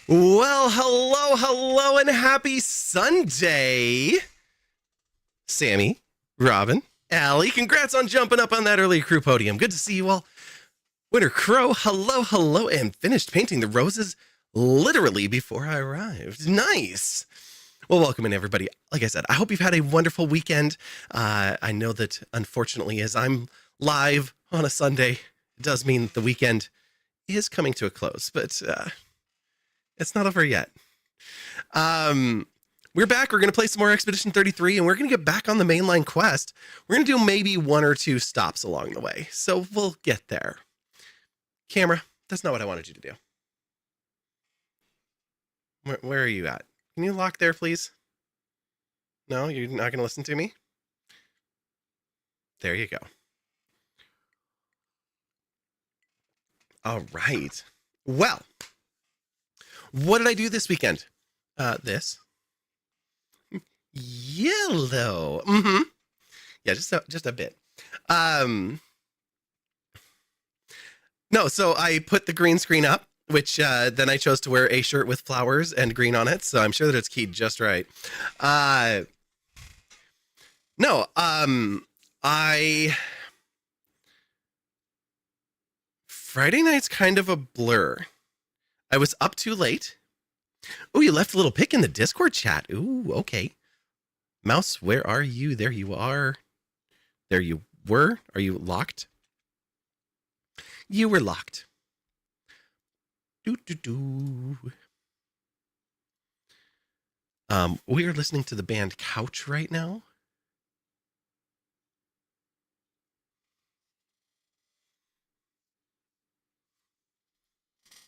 Well, hello, and happy Sunday. Sammy, Robin, Allie, congrats on jumping up on that early crew podium. Good to see you all. Winter Crow, hello, and finished painting the roses literally before I arrived. Nice. Well, welcome in, everybody. Like I said, I hope you've had a wonderful weekend. I know that, unfortunately, as I'm live on a Sunday, it does mean the weekend is coming to a close, but it's not over yet. We're back. We're going to play some more Expedition 33, and we're going to get back on the mainline quest. We're going to do maybe one or two stops along the way, so we'll get there. Camera, that's not what I wanted you to do. Where are you at? Can you lock there, please? No, you're not going to listen to me? There you go. All right. Well, what did I do this weekend? This. Yellow. Mm-hmm. Yeah, just a bit. No, so I put the green screen up, which then I chose to wear a shirt with flowers and green on it, so I'm sure that it's keyed just right. Friday night's kind of a blur. I was up too late. Oh, you left a little pic in the Discord chat. Ooh, okay. Mouse, where are you? There you are. There you were. Are you locked? You were locked. We are listening to the band Couch right now.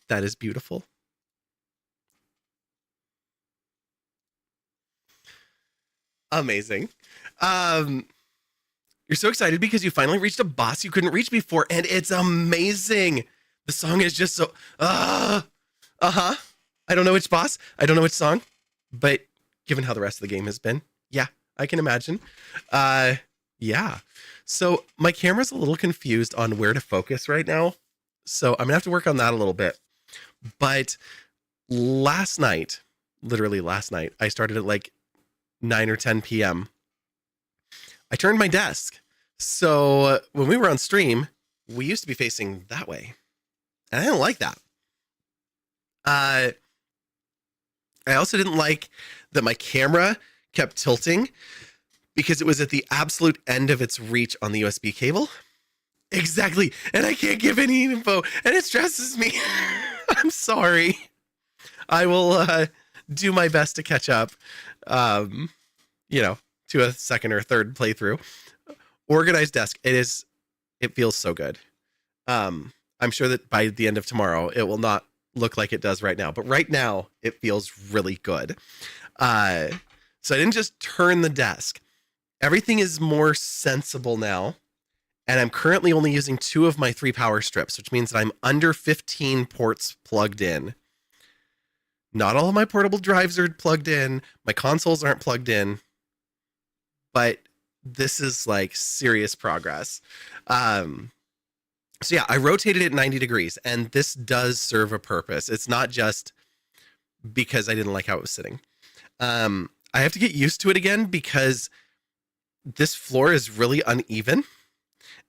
That is beautiful. Amazing. You're so excited because you finally reached a boss you couldn't reach before, and it's amazing. The song is just so I don't know which boss, I don't know which song, but given how the rest of the game has been, yeah, I can imagine. Yeah. So my camera's a little confused on where to focus right now, so I'm gonna have to work on that a little bit. But literally last night, I started at like 9 or 10 p.m. I turned my desk. So when we were on stream, we used to be facing that way. And I didn't like that. I also didn't like that my camera kept tilting because it was at the absolute end of its reach on the USB cable. Exactly. And I can't give any info, and it stresses me. I'm sorry. I will do my best to catch up, to a second or third playthrough. Organized desk. It feels so good. I'm sure that by the end of tomorrow, it will not look like it does right now, but right now it feels really good. So I didn't just turn the desk. Everything is more sensible now. And I'm currently only using 2 of my 3 power strips, which means that I'm under 15 ports plugged in. Not all of my portable drives are plugged in. My consoles aren't plugged in. But this is like serious progress. So yeah, I rotated it 90 degrees, and this does serve a purpose. It's not just because I didn't like how it was sitting. I have to get used to it again because this floor is really uneven.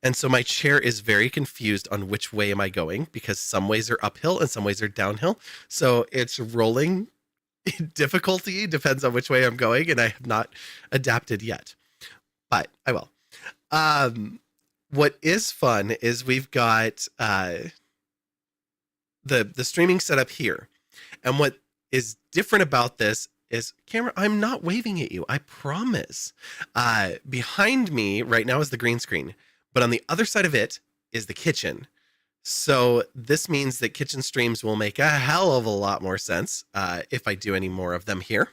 And so my chair is very confused on which way am I going, because some ways are uphill and some ways are downhill. So it's rolling difficulty, depends on which way I'm going, and I have not adapted yet, but I will. What is fun is we've got the streaming setup here. And what is different about this is, camera, I'm not waving at you, I promise. Behind me right now is the green screen. But on the other side of it is the kitchen. So this means that kitchen streams will make a hell of a lot more sense if I do any more of them here.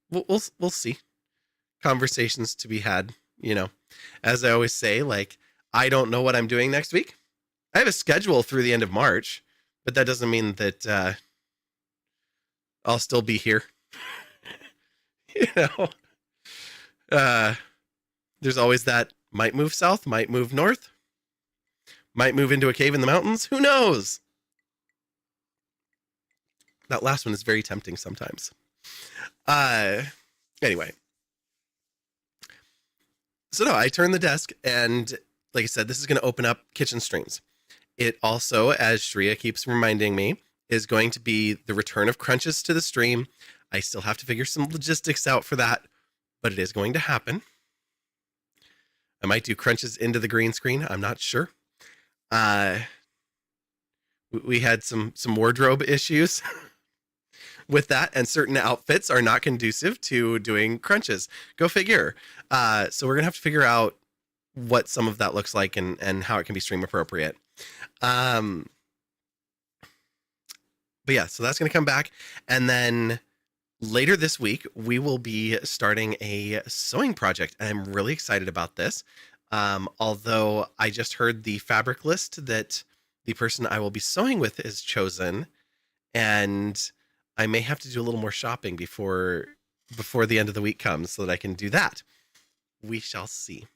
We'll see. Conversations to be had, As I always say, like, I don't know what I'm doing next week. I have a schedule through the end of March, but that doesn't mean that I'll still be here. There's always that might move south, might move north, might move into a cave in the mountains. Who knows? That last one is very tempting sometimes. Anyway. So no, I turned the desk, and like I said, this is going to open up kitchen streams. It also, as Shreya keeps reminding me, is going to be the return of crunches to the stream. I still have to figure some logistics out for that, but it is going to happen. I might do crunches into the green screen. I'm not sure. We had some wardrobe issues with that, and certain outfits are not conducive to doing crunches. Go figure. So we're gonna have to figure out what some of that looks like and how it can be stream appropriate. But yeah, so that's gonna come back, and then later this week we will be starting a sewing project, and I'm really excited about this. Although I just heard the fabric list that the person I will be sewing with is chosen, and I may have to do a little more shopping before the end of the week comes so that I can do that. We shall see.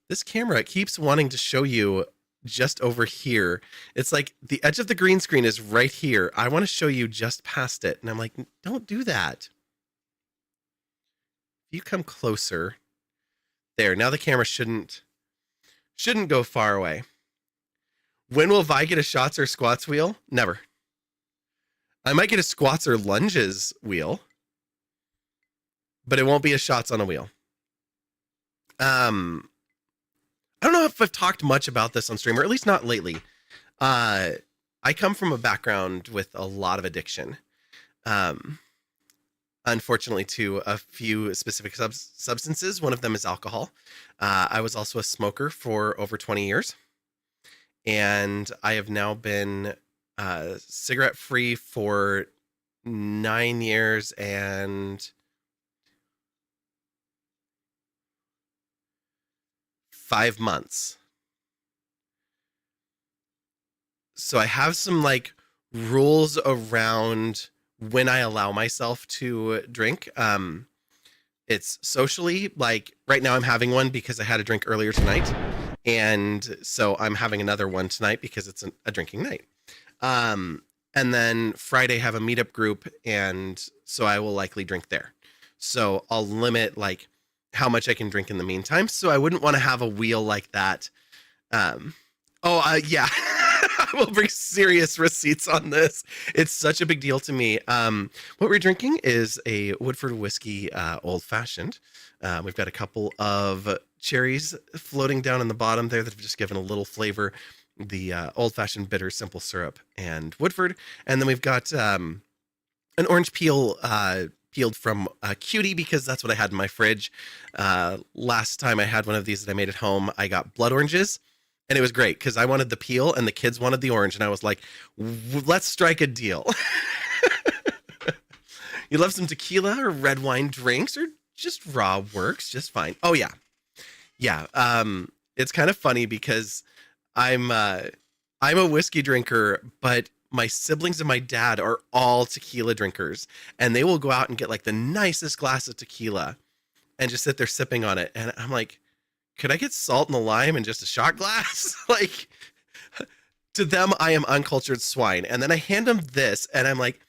This camera keeps wanting to show you just over here. It's like the edge of the green screen is right here. I want to show you just past it. And I'm like, don't do that. If you come closer. There, now the camera shouldn't go far away. When will Vi get a shots or squats wheel? Never. I might get a squats or lunges wheel, but it won't be a shots on a wheel. I don't know if I've talked much about this on stream, or at least not lately. I come from a background with a lot of addiction. Unfortunately, to a few specific substances. One of them is alcohol. I was also a smoker for over 20 years. And I have now been cigarette free for 9 years and 5 months. So I have some like rules around when I allow myself to drink. It's socially, like right now I'm having one because I had a drink earlier tonight. And so I'm having another one tonight because it's a drinking night. And then Friday have a meetup group, and so I will likely drink there. So I'll limit like how much I can drink in the meantime. So I wouldn't want to have a wheel like that. Yeah, I will bring serious receipts on this. It's such a big deal to me. What we're drinking is a Woodford whiskey old fashioned. We've got a couple of cherries floating down in the bottom there that have just given a little flavor. The old-fashioned bitter simple syrup and Woodford, and then we've got an orange peel peeled from Cutie because that's what I had in my fridge. Last time I had one of these that I made at home, I got blood oranges, and it was great because I wanted the peel and the kids wanted the orange, and I was like, let's strike a deal. You love some tequila or red wine drinks, or just raw works just fine. Oh yeah. It's kind of funny because I'm a whiskey drinker, but my siblings and my dad are all tequila drinkers, and they will go out and get like the nicest glass of tequila and just sit there sipping on it. And I'm like, could I get salt and a lime in just a shot glass? Like, to them, I am uncultured swine. And then I hand them this, and I'm like,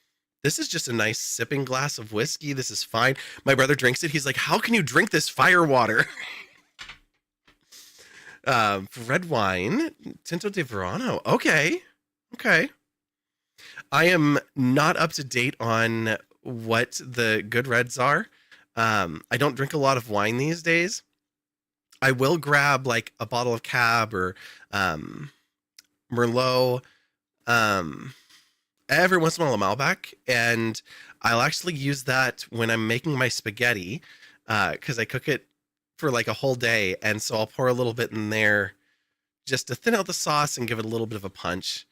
this is just a nice sipping glass of whiskey. This is fine. My brother drinks it. He's like, how can you drink this fire water? Red wine, Tinto de Verano. Okay. I am not up to date on what the good reds are. I don't drink a lot of wine these days. I will grab like a bottle of Cab or Merlot. Every once in a while a Malbec, and I'll actually use that when I'm making my spaghetti because I cook it for like a whole day, and so I'll pour a little bit in there just to thin out the sauce and give it a little bit of a punch.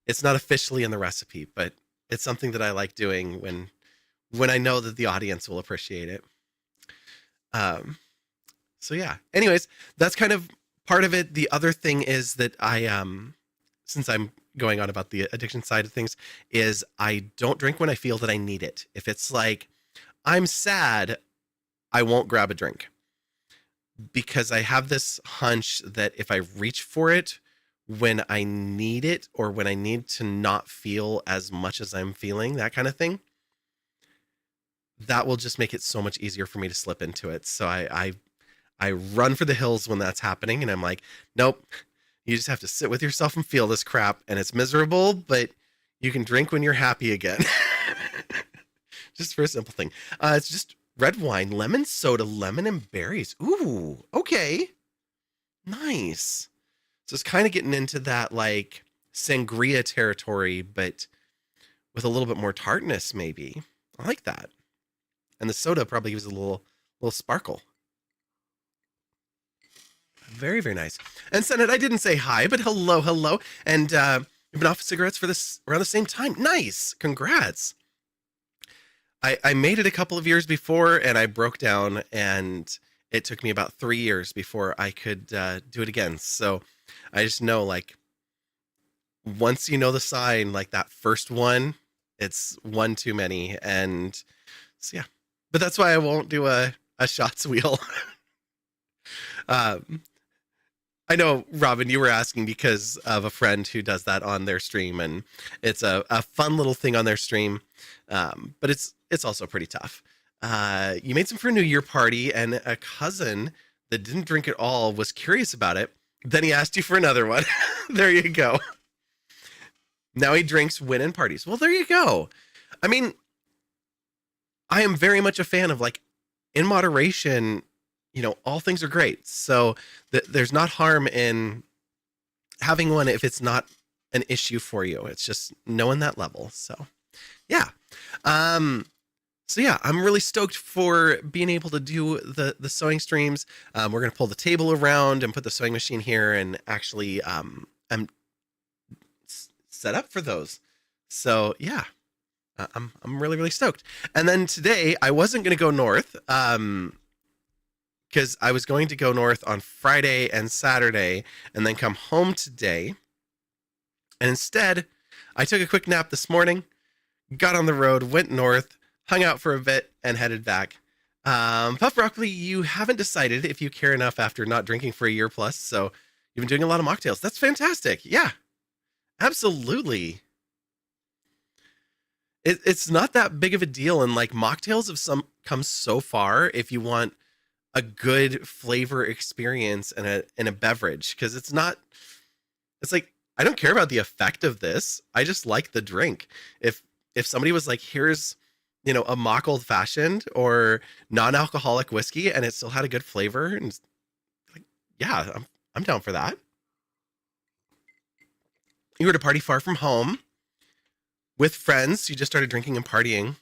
It's not officially in the recipe, but it's something that I like doing when I know that the audience will appreciate it. So yeah, anyways, that's kind of part of it. The other thing is that I since I'm going on about the addiction side of things, is I don't drink when I feel that I need it. If it's like I'm sad, I won't grab a drink because I have this hunch that if I reach for it when I need it or when I need to not feel as much as I'm feeling, that kind of thing, that will just make it so much easier for me to slip into it. So I run for the hills when that's happening, and I'm like, nope, you just have to sit with yourself and feel this crap, and it's miserable, but you can drink when you're happy again. Just for a simple thing. It's just red wine, lemon soda, lemon and berries. Ooh, okay. Nice. So it's kind of getting into that like sangria territory, but with a little bit more tartness, maybe. I like that. And the soda probably gives a little sparkle. Very, very nice. And Senate, I didn't say hi, but hello, hello. And you've been off cigarettes for this around the same time. Nice. Congrats. I made it a couple of years before, and I broke down, and it took me about 3 years before I could do it again. So I just know, like, once you know the sign, like that first one, it's one too many. And so, yeah. But that's why I won't do a shots wheel. I know, Robin, you were asking because of a friend who does that on their stream, and it's a fun little thing on their stream, but it's also pretty tough. You made some for a New Year party, and a cousin that didn't drink at all was curious about it. Then he asked you for another one. There you go. Now he drinks when in parties. Well, there you go. I mean, I am very much a fan of, like, in moderation, all things are great. So there's not harm in having one if it's not an issue for you. It's just knowing that level. So, yeah. So yeah, I'm really stoked for being able to do the sewing streams. We're going to pull the table around and put the sewing machine here, and actually I'm set up for those. So yeah, I'm really, really stoked. And then today I wasn't going to go north, because I was going to go north on Friday and Saturday and then come home today. And instead, I took a quick nap this morning, got on the road, went north, hung out for a bit, and headed back. Puff Broccoli, you haven't decided if you care enough after not drinking for a year plus, so you've been doing a lot of mocktails. That's fantastic. Yeah, absolutely. It's not that big of a deal, and like mocktails have come so far if you want a good flavor experience in a beverage, because it's like, I don't care about the effect of this. I just like the drink. If somebody was like, here's, a mock old fashioned or non-alcoholic whiskey, and it still had a good flavor, and like, yeah, I'm down for that. You were at a party far from home with friends. You just started drinking and partying.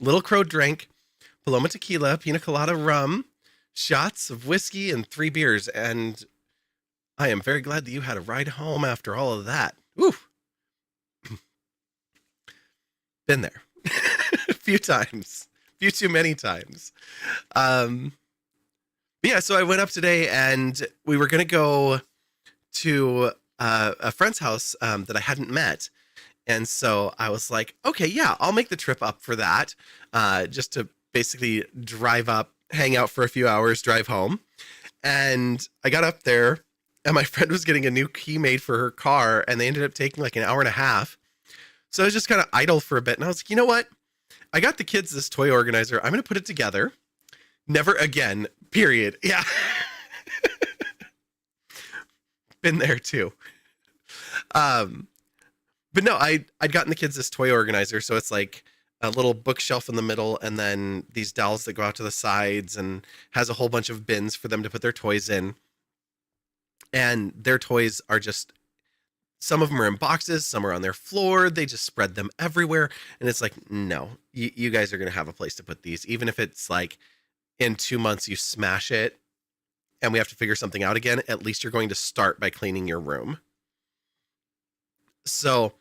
Little Crow drank Paloma tequila, pina colada rum, shots of whiskey, and 3 beers, and I am very glad that you had a ride home after all of that. Woo! Been there. A few times. A few too many times. But yeah, so I went up today, and we were going to go to a friend's house that I hadn't met. And so I was like, okay, yeah, I'll make the trip up for that, just to basically drive up, hang out for a few hours, drive home. And I got up there, and my friend was getting a new key made for her car, and they ended up taking like an hour and a half. So I was just kind of idle for a bit, and I was like, you know what? I got the kids this toy organizer. I'm going to put it together. Never again, period. Yeah. Been there too. But no, I'd gotten the kids this toy organizer, so it's like a little bookshelf in the middle, and then these dowels that go out to the sides, and has a whole bunch of bins for them to put their toys in. And their toys are just, some of them are in boxes, some are on their floor. They just spread them everywhere. And it's like, no, you guys are going to have a place to put these. Even if it's like in 2 months you smash it and we have to figure something out again, at least you're going to start by cleaning your room. So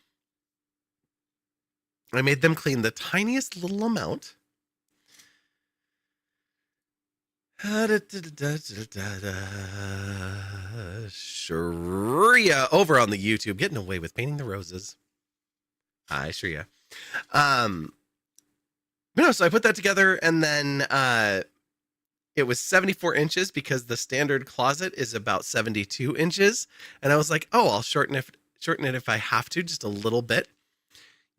I made them clean the tiniest little amount. Shreya over on the YouTube, getting away with painting the roses. Hi, Shreya. No, so I put that together, and then it was 74 inches because the standard closet is about 72 inches. And I was like, oh, I'll shorten it if I have to, just a little bit.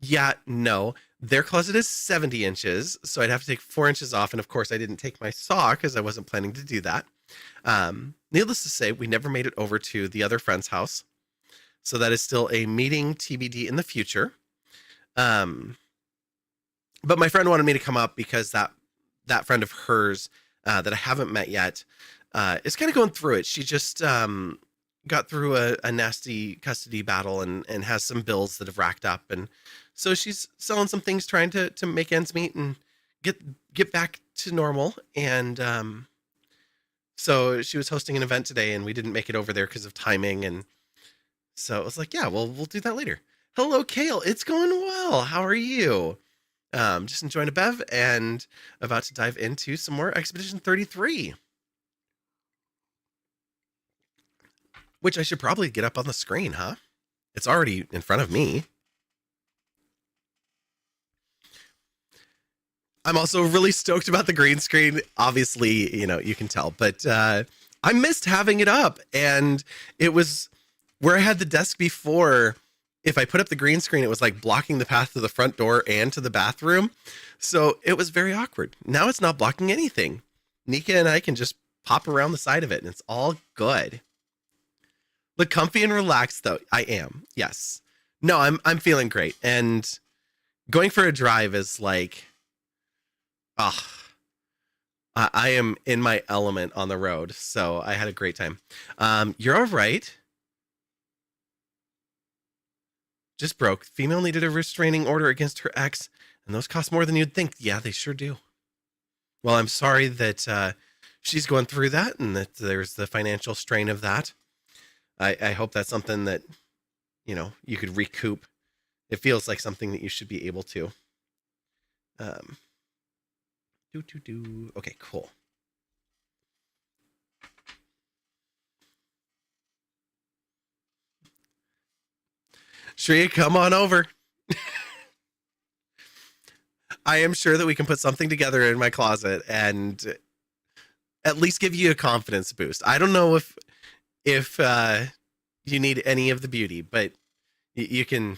Yeah, no. Their closet is 70 inches, so I'd have to take 4 inches off. And of course, I didn't take my saw because I wasn't planning to do that. Needless to say, we never made it over to the other friend's house. So that is still a meeting TBD in the future. But my friend wanted me to come up because that friend of hers that I haven't met yet is kind of going through it. She just got through a nasty custody battle and has some bills that have racked up. And so she's selling some things, trying to make ends meet and get back to normal. And so she was hosting an event today and we didn't make it over there because of timing. And so it was like, yeah, well, we'll do that later. Hello, Kale. It's going well. How are you? Just enjoying a bev and about to dive into some more Expedition 33. Which I should probably get up on the screen, huh? It's already in front of me. I'm also really stoked about the green screen. Obviously, you can tell, but I missed having it up. And it was where I had the desk before. If I put up the green screen, it was like blocking the path to the front door and to the bathroom. So it was very awkward. Now it's not blocking anything. Nika and I can just pop around the side of it and it's all good. Look comfy and relaxed though. I am. Yes. No, I'm feeling great. And going for a drive is like, I am in my element on the road. So I had a great time. You're all right. Just broke. Female needed a restraining order against her ex, and those cost more than you'd think. Yeah, they sure do. Well, I'm sorry that she's going through that and that there's the financial strain of that. I hope that's something that, you could recoup. It feels like something that you should be able to. Okay, cool. Shreya, come on over. I am sure that we can put something together in my closet and at least give you a confidence boost. I don't know if you need any of the beauty, but you can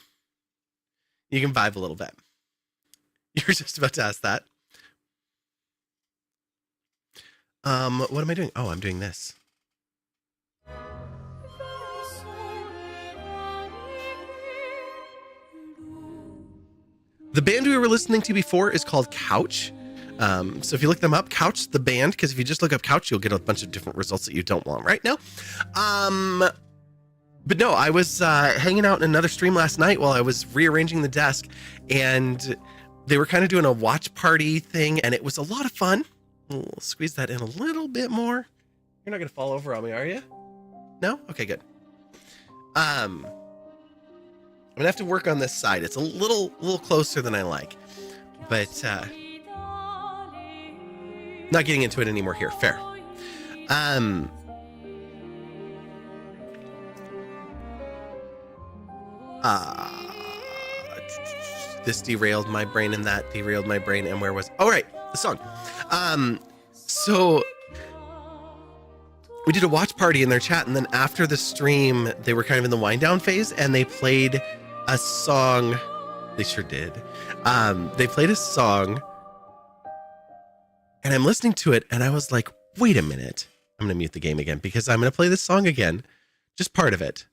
vibe a little bit. You're just about to ask that. What am I doing? Oh, I'm doing this. The band we were listening to before is called Couch. So if you look them up, Couch the band, because if you just look up Couch, you'll get a bunch of different results that you don't want right now. But no, I was hanging out in another stream last night while I was rearranging the desk, and they were kind of doing a watch party thing, and it was a lot of fun. We'll squeeze that in a little bit more. You're not going to fall over on me, are you? No? Okay, good. I'm gonna have to work on this side. It's a little closer than I like, but not getting into it anymore here. Fair. This derailed my brain and that derailed my brain. And where was? Oh, right, the song. So we did a watch party in their chat, and then after the stream, they were kind of in the wind down phase, and they played a song. They sure did. They played a song, and I'm listening to it, and I was like, wait a minute. I'm going to mute the game again because I'm going to play this song again. Just part of it.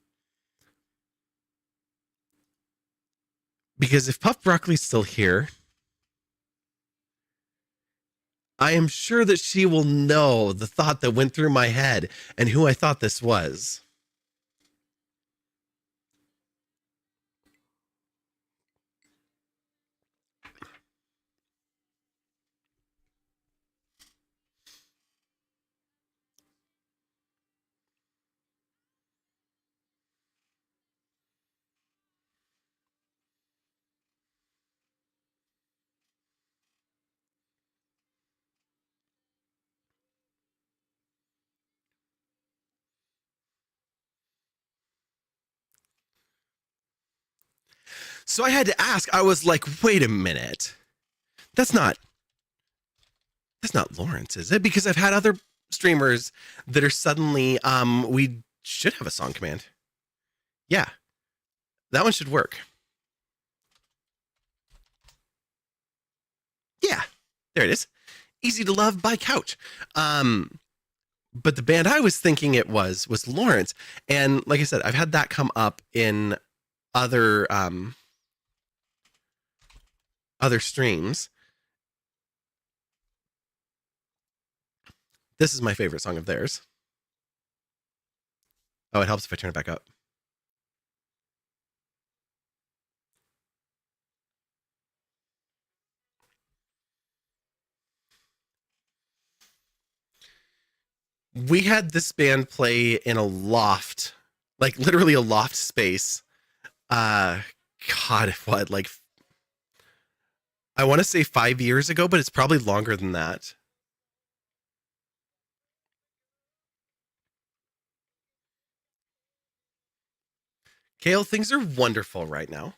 Because if Puff Broccoli's still here, I am sure that she will know the thought that went through my head and who I thought this was. So I had to ask, I was like, wait a minute. That's not That's not Lawrence, is it? Because I've had other streamers that are suddenly, we should have a song command. Yeah, that one should work. Yeah, there it is. Easy to Love by Couch. But the band I was thinking it was Lawrence. And like I said, I've had that come up in other streams. This is my favorite song of theirs. Oh, it helps if I turn it back up. We had this band play in a loft, like literally a loft space. God, what, like, I want to say 5 years ago, but it's probably longer than that. Kale, things are wonderful right now.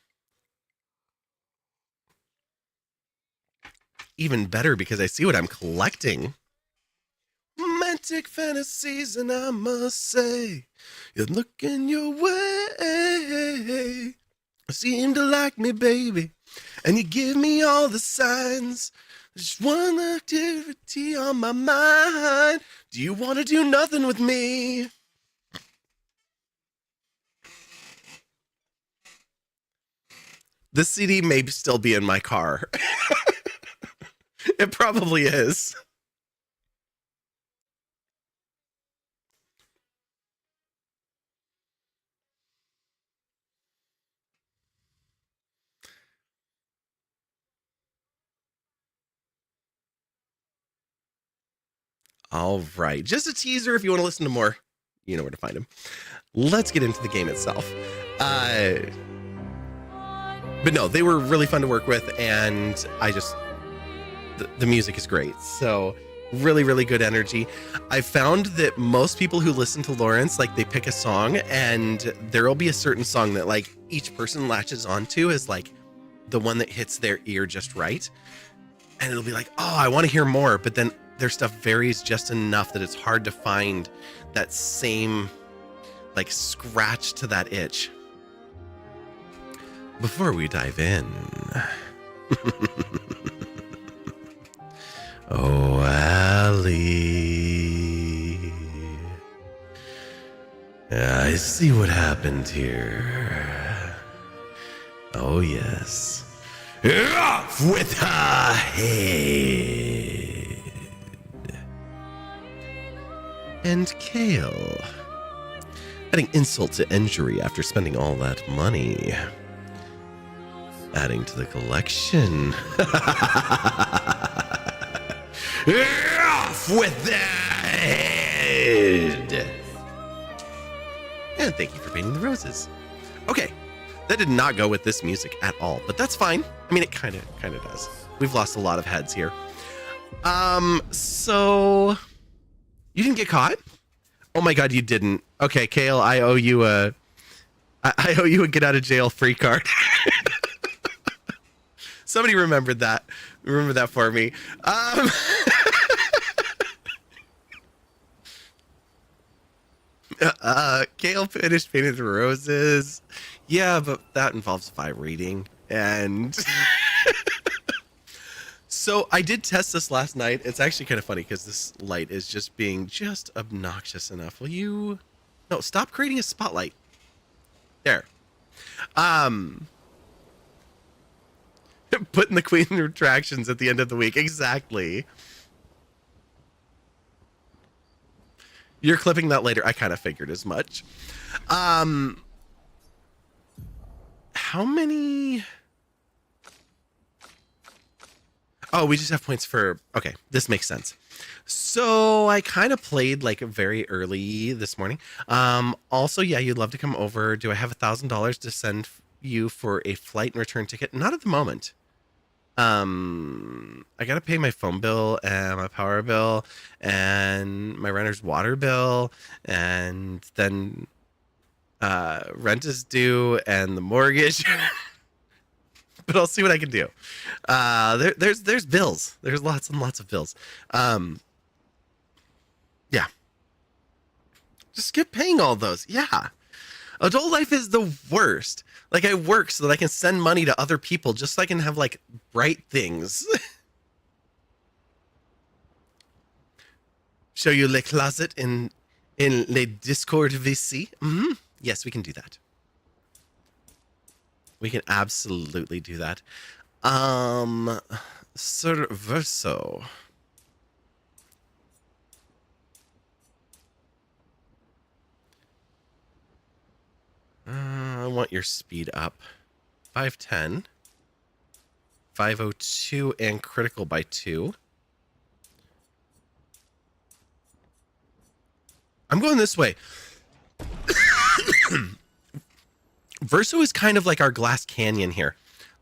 Even better because I see what I'm collecting. Romantic fantasies, and I must say, you're looking your way. Seem to like me, baby, and you give me all the signs. There's one activity on my mind. Do you want to do nothing with me? This CD may still be in my car. It probably is. All right. Just a teaser. If you want to listen to more, you know where to find them. Let's get into the game itself. But no, they were really fun to work with, and I just, the music is great. So really, really good energy. I found that most people who listen to Lawrence, like, they pick a song, and there will be a certain song that, like, each person latches onto as, like, the one that hits their ear just right. And it'll be like, oh, I want to hear more. But then their stuff varies just enough that it's hard to find that same, like, scratch to that itch. Before we dive in, oh, Allie, I see what happened here. Oh, yes. Off with her head. And Kale, adding insult to injury after spending all that money. Adding to the collection. Off with the head. And thank you for painting the roses. Okay, that did not go with this music at all, but that's fine. I mean, it kind of does. We've lost a lot of heads here. So you didn't get caught? Oh my God, you didn't. Okay, Kale, I owe you a get out of jail free card. Somebody remembered that. Remember that for me. Kale finished painting the roses. Yeah, but that involves vibe reading. And so I did test this last night. It's actually kind of funny because this light is just being just obnoxious enough. Will you? No, stop creating a spotlight. There. Putting the queen retractions at the end of the week. Exactly. You're clipping that later. I kind of figured as much. How many? Oh, we just have points for... Okay, this makes sense. So I kind of played like very early this morning. Also, yeah, you'd love to come over. Do I have $1,000 to send you for a flight and return ticket? Not at the moment. I gotta pay my phone bill and my power bill and my renter's water bill, and then rent is due and the mortgage. but I'll see what I can do. There's bills. There's lots and lots of bills. Yeah. Just skip paying all those. Yeah. Adult life is the worst. Like, I work so that I can send money to other people just so I can have, like, bright things. Show you le closet in le Discord VC. Mm-hmm. Yes, we can do that. We can absolutely do that. Sir Verso. I want your speed up. 510. 502 and critical by 2. I'm going this way. Verso is kind of like our glass canyon here.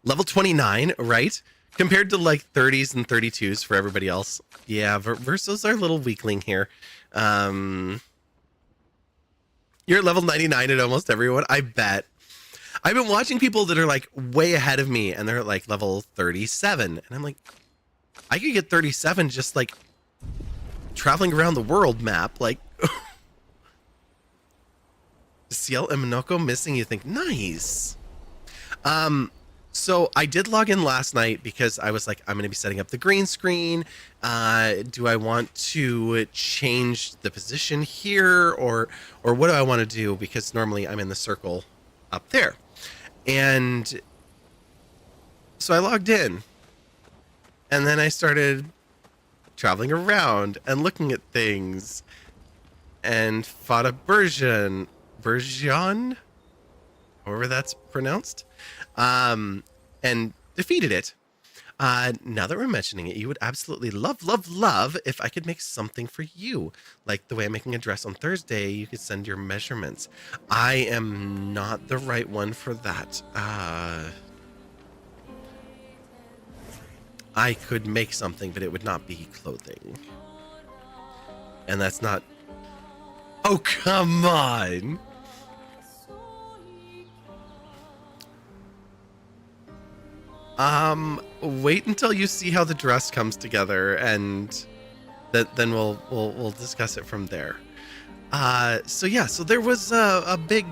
Level 29, right? Compared to like 30s and 32s for everybody else. Yeah, Verso's our little weakling here. You're at level 99 at almost everyone, I bet. I've been watching people that are like way ahead of me and they're at like level 37. And I'm like, I could get 37 just like traveling around the world map. Like, CL and Minoko missing, you think, nice. So I did log in last night because I was like, I'm going to be setting up the green screen. Do I want to change the position here or what do I want to do? Because normally I'm in the circle up there. And so I logged in and then I started traveling around and looking at things and fought a Berjan, however that's pronounced, and defeated it. Now that we're mentioning it, you would absolutely love if I could make something for you. Like the way I'm making a dress on Thursday, you could send your measurements. I am not the right one for that. I could make something, but it would not be clothing. And that's not... Oh, come on! Wait until you see how the dress comes together, and then we'll discuss it from there. So yeah, so there was a big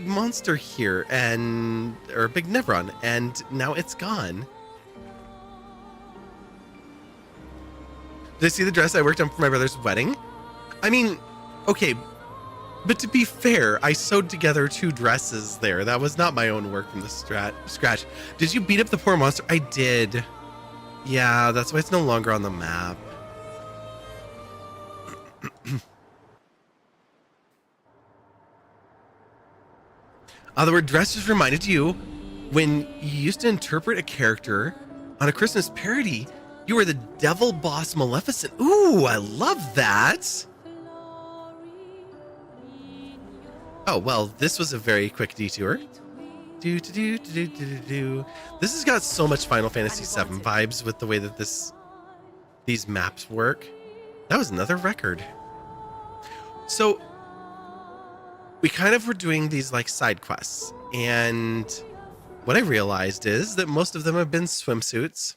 monster here, or a big Nebron, and now it's gone. Did I see the dress I worked on for my brother's wedding? I mean, okay, but to be fair, I sewed together 2 dresses there. That was not my own work from the scratch. Did you beat up the poor monster? I did. Yeah, that's why it's no longer on the map. The word dresses reminded you when you used to interpret a character on a Christmas parody, you were the devil boss Maleficent. Ooh, I love that. Oh, well, this was a very quick detour. This has got so much Final Fantasy VII vibes with the way that these maps work. That was another record. So we kind of were doing these like side quests, and what I realized is that most of them have been swimsuits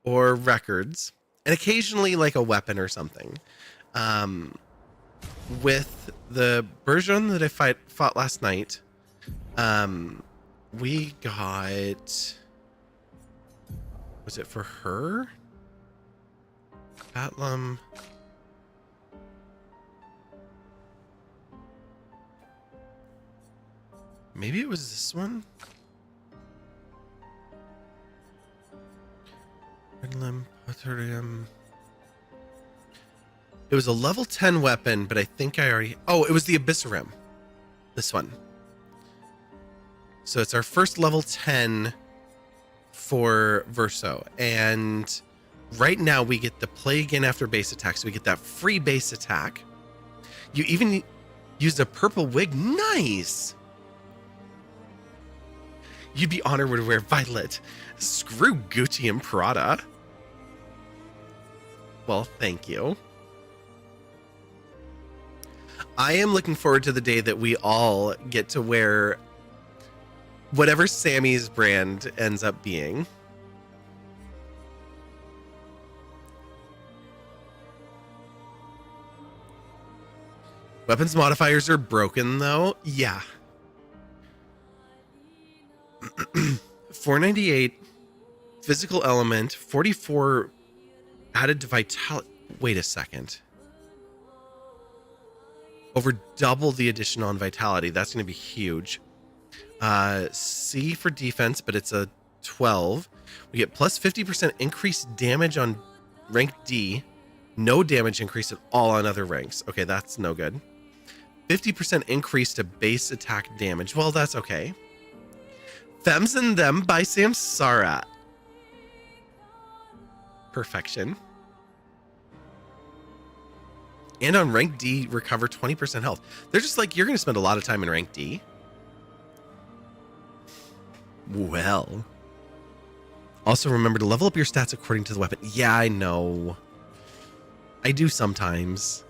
or records, and occasionally like a weapon or something. With the version that I fought last night, we got... Was it for her? Atlam... Maybe it was this one? It was a level 10 weapon, but I think I already... Oh, it was the Abyssarium. This one. So it's our first level 10 for Verso. And right now we get the play again after base attack. So we get that free base attack. You even used a purple wig. Nice! You'd be honored to wear violet. Screw Gucci and Prada. Well, thank you. I am looking forward to the day that we all get to wear whatever Sammy's brand ends up being. Weapons modifiers are broken though. Yeah. 498 physical element, 44 added to vitality. Wait a second. Over double the additional on vitality. That's going to be huge. C for defense, but it's a 12. We get plus 50% increased damage on rank D. No damage increase at all on other ranks. Okay, that's no good. 50% increase to base attack damage. Well, that's okay. Femmes and Them by Samsara. Perfection. And on rank D, recover 20% health. They're just like, you're going to spend a lot of time in rank D. Well. Also remember to level up your stats according to the weapon. Yeah, I know. I do sometimes.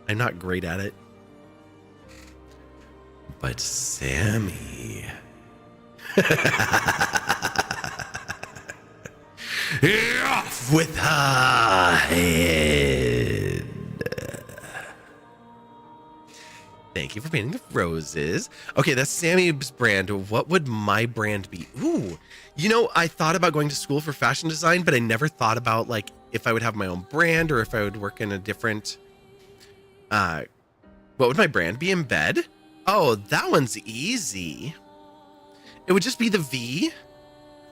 I'm not great at it. But Sammy. Off with her head. Thank you for painting the roses. Okay, that's Sammy's brand. What would my brand be? Ooh, you know, I thought about going to school for fashion design, but I never thought about like if I would have my own brand or if I would work in a different. What would my brand be in bed? Oh, that one's easy. It would just be the V.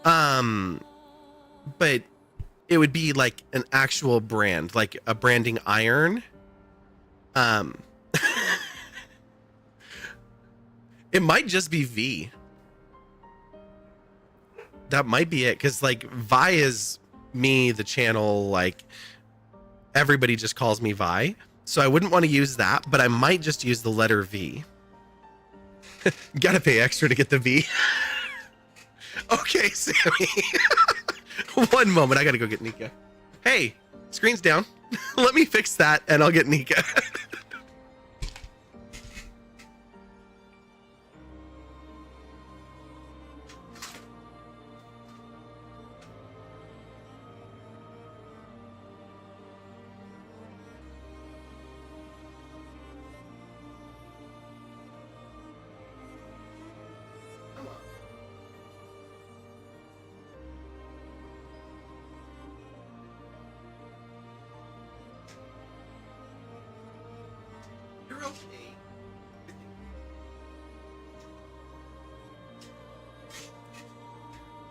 But it would be like an actual brand, like a branding iron. It might just be V. That might be it, because like Vi is me, the channel, like everybody just calls me Vi. So I wouldn't want to use that, but I might just use the letter V. Gotta pay extra to get the V. Okay, Sammy. One moment, I gotta go get Nika. Hey, screen's down. Let me fix that and I'll get Nika.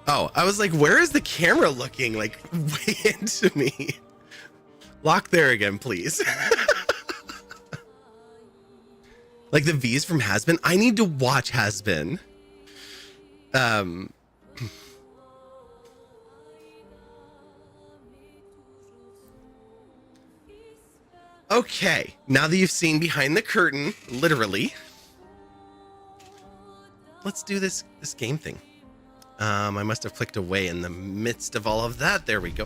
Oh, I was like, where is the camera looking? Like, way into me. Lock there again, please. Like the V's from Has Been. I need to watch Has Been. Okay, now that you've seen behind the curtain, literally, let's do this game thing. I must have clicked away in the midst of all of that. There we go.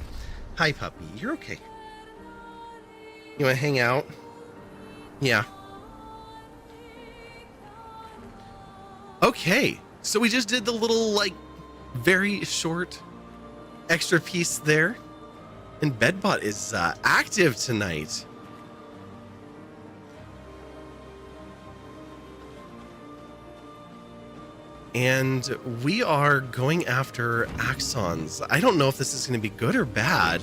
Hi, puppy. You're okay. You want to hang out? Yeah. Okay. So we just did the little, like, very short extra piece there. And Bedbot is active tonight. And we are going after Axons. I don't know if this is going to be good or bad.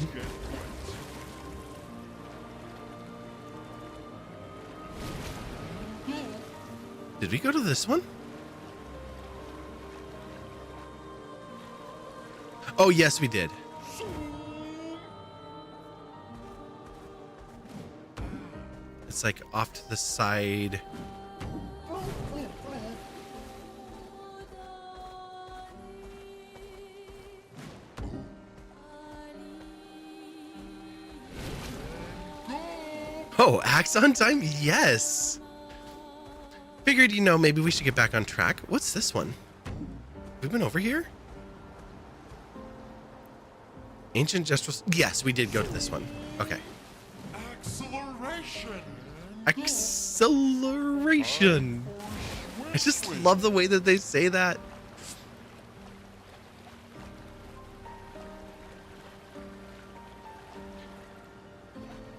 Did we go to this one? Oh, yes, we did. It's like off to the side. Oh, Axon time? Yes. Figured, you know, maybe we should get back on track. What's this one? We've been over here? Ancient Gestrels. Yes, we did go to this one. Okay. Acceleration. Acceleration. I just love the way that they say that.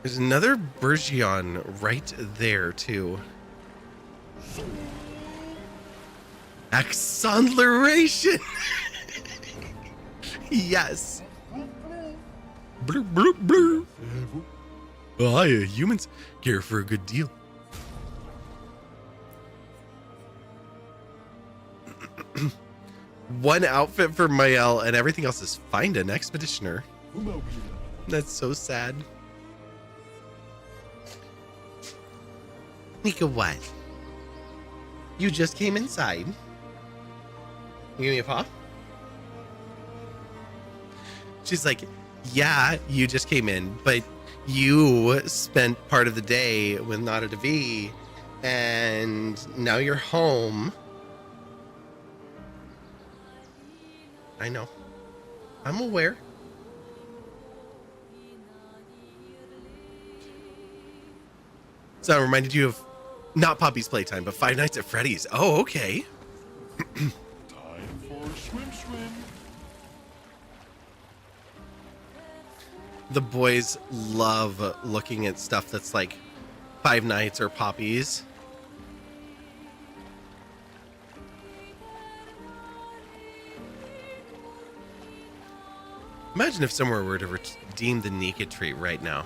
There's another Burgeon right there, too. Acceleration! Yes. Blur, blur, blur. Oh, hiya, humans. Care for a good deal. One outfit for Mael and everything else is find an expeditioner. That's so sad. Nika, what? You just came inside. You give me a paw? She's like, yeah, you just came in, but you spent part of the day with Nada Devi, and now you're home. I know. I'm aware. So I reminded you of not Poppy's Playtime, but Five Nights at Freddy's. Oh, okay. Time for swim. The boys love looking at stuff that's like Five Nights or Poppy's. Imagine if someone were to redeem the Naked Tree right now.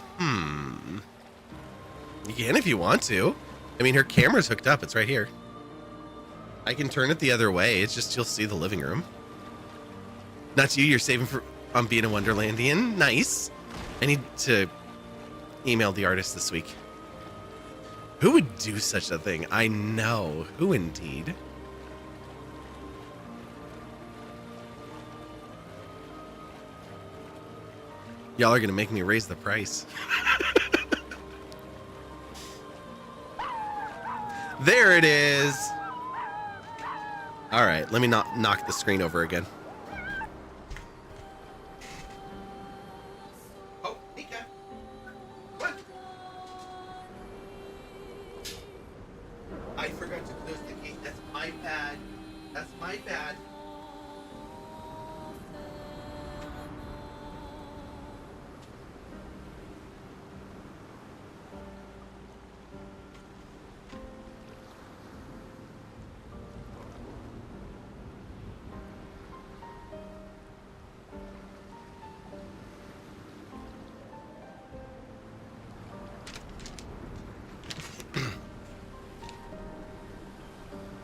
You can if you want to. I mean, her camera's hooked up. It's right here. I can turn it the other way. It's just you'll see the living room. Not you. You're saving for on being a Wonderlandian. Nice. I need to email the artist this week. Who would do such a thing? I know. Who indeed? Y'all are going to make me raise the price. There it is. All right, let me not knock the screen over again. Oh, Nika. What? I forgot to close the gate. That's my bad. That's my bad.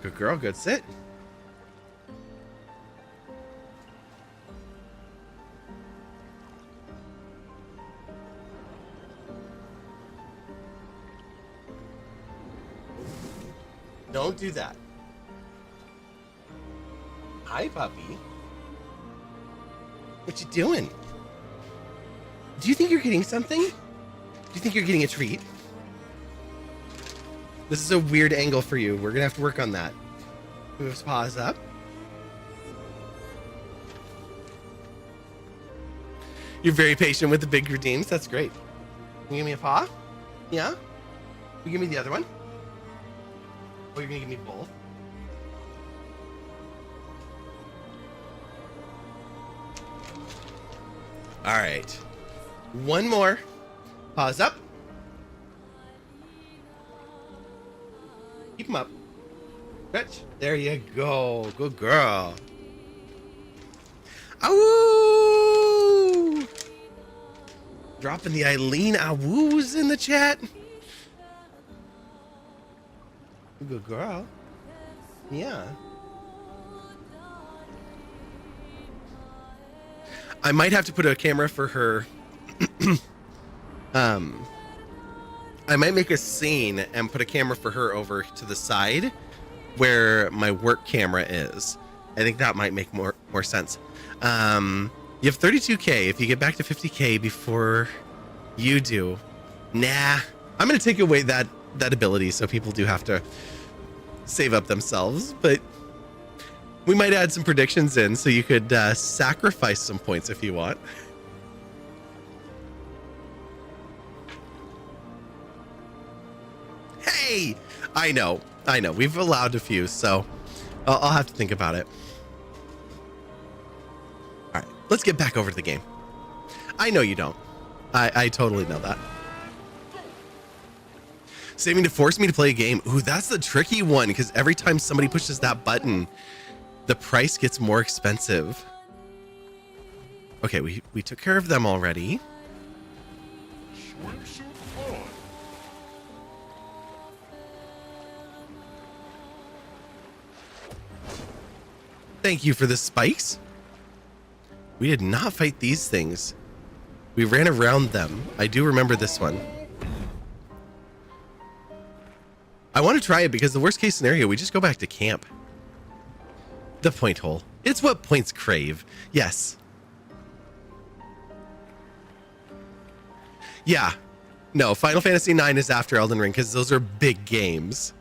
Good girl, good sit. Don't do that. Hi, puppy. What you doing? Do you think you're getting something? Do you think you're getting a treat? This is a weird angle for you. We're gonna have to work on that. Move his paws up. You're very patient with the big redeems. That's great. Can you give me a paw? Yeah? You give me the other one? Or you're gonna give me both? All right. One more. Paws up. Keep them up. Stretch. There you go. Good girl. Awoo! Dropping the Eileen awoos in the chat. Good girl. Yeah. I might have to put a camera for her. I might make a scene and put a camera for her over to the side where my work camera is. I think that might make more sense. You have 32K. If you get back to 50K before you do, nah, I'm going to take away that ability, so people do have to save up themselves, but we might add some predictions in so you could sacrifice some points if you want. Hey, I know. We've allowed a few, so I'll have to think about it. All right, let's get back over to the game. I know you don't. I totally know that. Saving to force me to play a game. Ooh, that's the tricky one because every time somebody pushes that button, the price gets more expensive. Okay, we took care of them already. Swimsuit on. Thank you for the spikes. We did not fight these things. We ran around them. I do remember this one. I want to try it because the worst case scenario, we just go back to camp. The point hole. It's what points crave. Yes. Yeah. No, Final Fantasy IX is after Elden Ring because those are big games.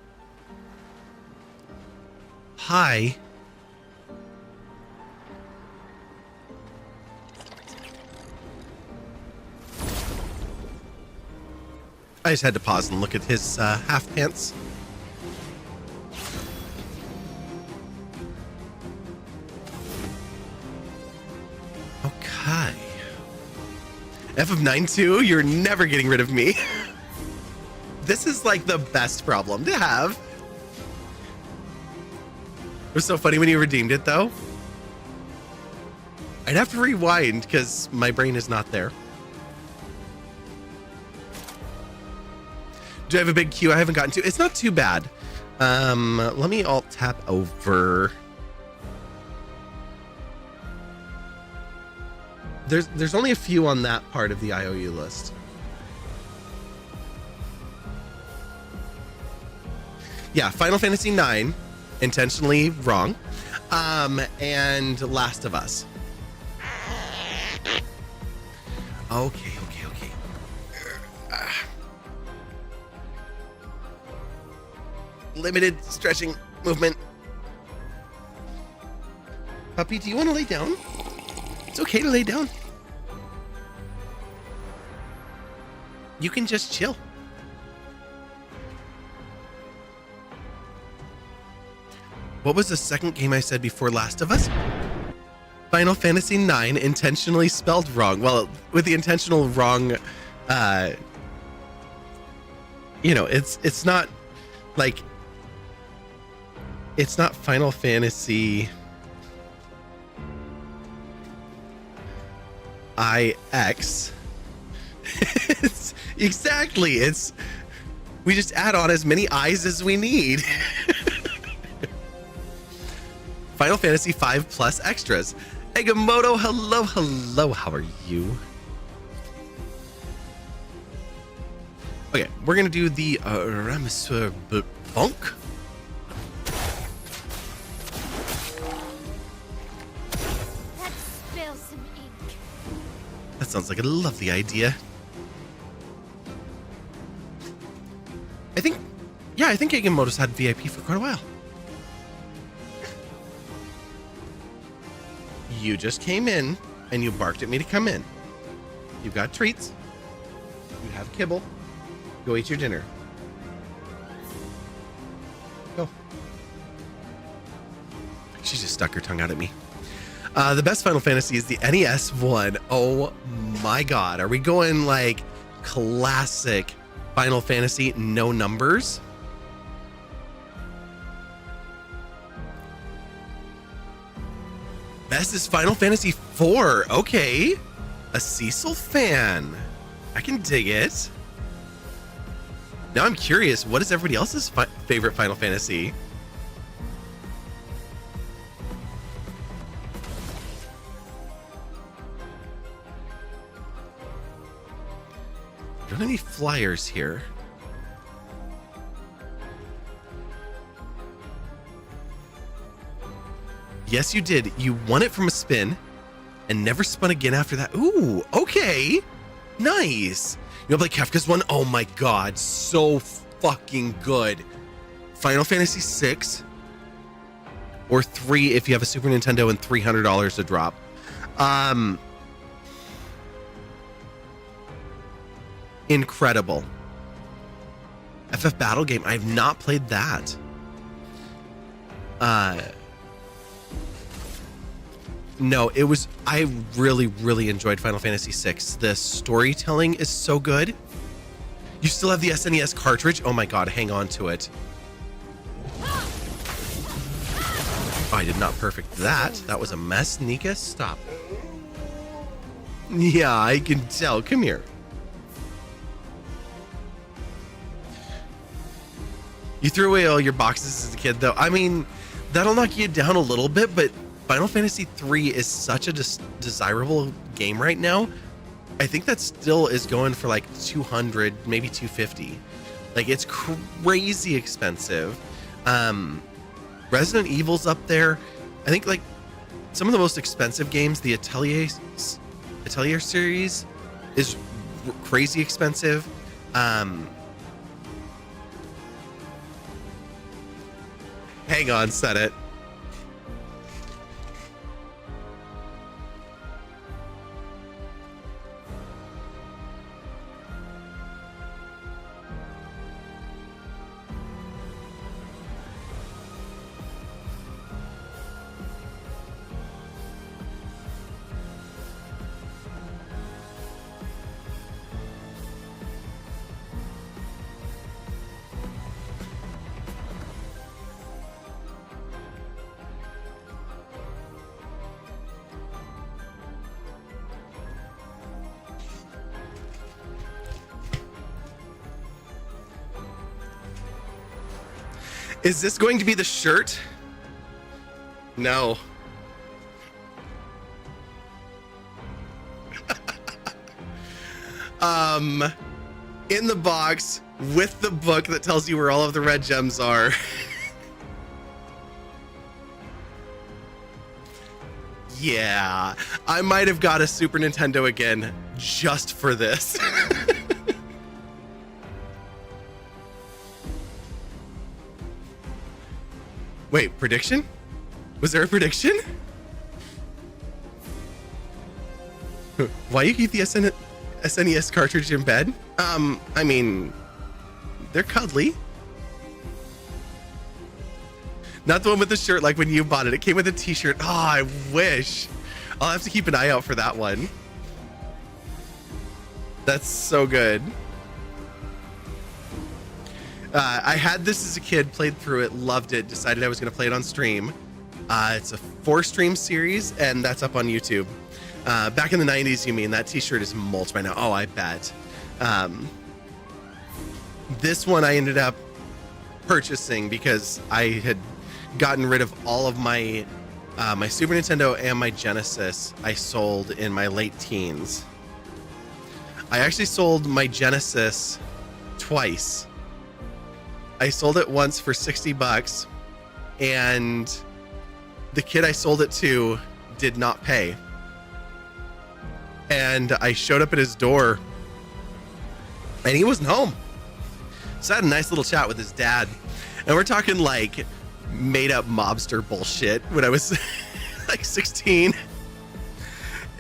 Hi. I just had to pause and look at his half pants. Okay. F of 9-2, you're never getting rid of me. This is like the best problem to have. It was so funny when you redeemed it though. I'd have to rewind because my brain is not there. Do I have a big queue I haven't gotten to? It's not too bad. Let me alt tap over. There's only a few on that part of the IOU list. Yeah, Final Fantasy IX, intentionally wrong, and Last of Us. Okay. Limited stretching movement. Puppy, do you want to lay down? It's okay to lay down. You can just chill. What was the second game I said before Last of Us? Final Fantasy IX, intentionally spelled wrong. Well, with the intentional wrong, it's not like, it's not Final Fantasy IX. Exactly. We just add on as many I's as we need. Final Fantasy 5 plus extras. Egamoto, hello. How are you? Okay, we're gonna do the Ramesur Bonk. Let's spill some ink. That sounds like a lovely idea. I think Egamoto's had VIP for quite a while. You just came in and you barked at me to come in. You've got treats. You have kibble. Go eat your dinner. Go. She just stuck her tongue out at me. The best Final Fantasy is the NES one. Oh my God. Are we going like classic Final Fantasy, no numbers? Best is Final Fantasy IV. Okay. A Cecil fan. I can dig it. Now I'm curious, what is everybody else's favorite Final Fantasy? Don't have any flyers here. Yes, you did. You won it from a spin and never spun again after that. Ooh, okay. Nice. You know, like Kefka's one? Oh my God. So fucking good. Final Fantasy 6 or 3 if you have a Super Nintendo and $300 to drop. Incredible. FF Battle Game. I've not played that. No, I really enjoyed Final Fantasy VI. The storytelling is so good. You still have the SNES cartridge? Oh my god, hang on to it. Oh, I did not perfect that. That was a mess. Nika, stop. Yeah, I can tell. Come here. You threw away all your boxes as a kid, though. I mean, that'll knock you down a little bit, but Final Fantasy III is such a desirable game right now. I think that still is going for like 200, maybe 250. Like, it's crazy expensive. Resident Evil's up there. I think like some of the most expensive games, the Atelier series is crazy expensive. Hang on, set it. Is this going to be the shirt? No. In the box with the book that tells you where all of the red gems are. Yeah, I might have got a Super Nintendo again just for this. Wait, prediction? Was there a prediction? Why you keep the SNES cartridge in bed? I mean, they're cuddly. Not the one with the shirt like when you bought it. It came with a t-shirt. Oh, I wish. I'll have to keep an eye out for that one. That's so good. I had this as a kid, played through it, loved it, decided I was going to play it on stream. It's a 4-stream series, and that's up on YouTube. Back in the 90s, you mean? That t-shirt is molted by now. Oh, I bet. This one I ended up purchasing because I had gotten rid of all of my my Super Nintendo and my Genesis I sold in my late teens. I actually sold my Genesis twice. I sold it once for $60, and the kid I sold it to did not pay. And I showed up at his door, and he wasn't home. So I had a nice little chat with his dad, and we're talking like made up mobster bullshit when I was like 16.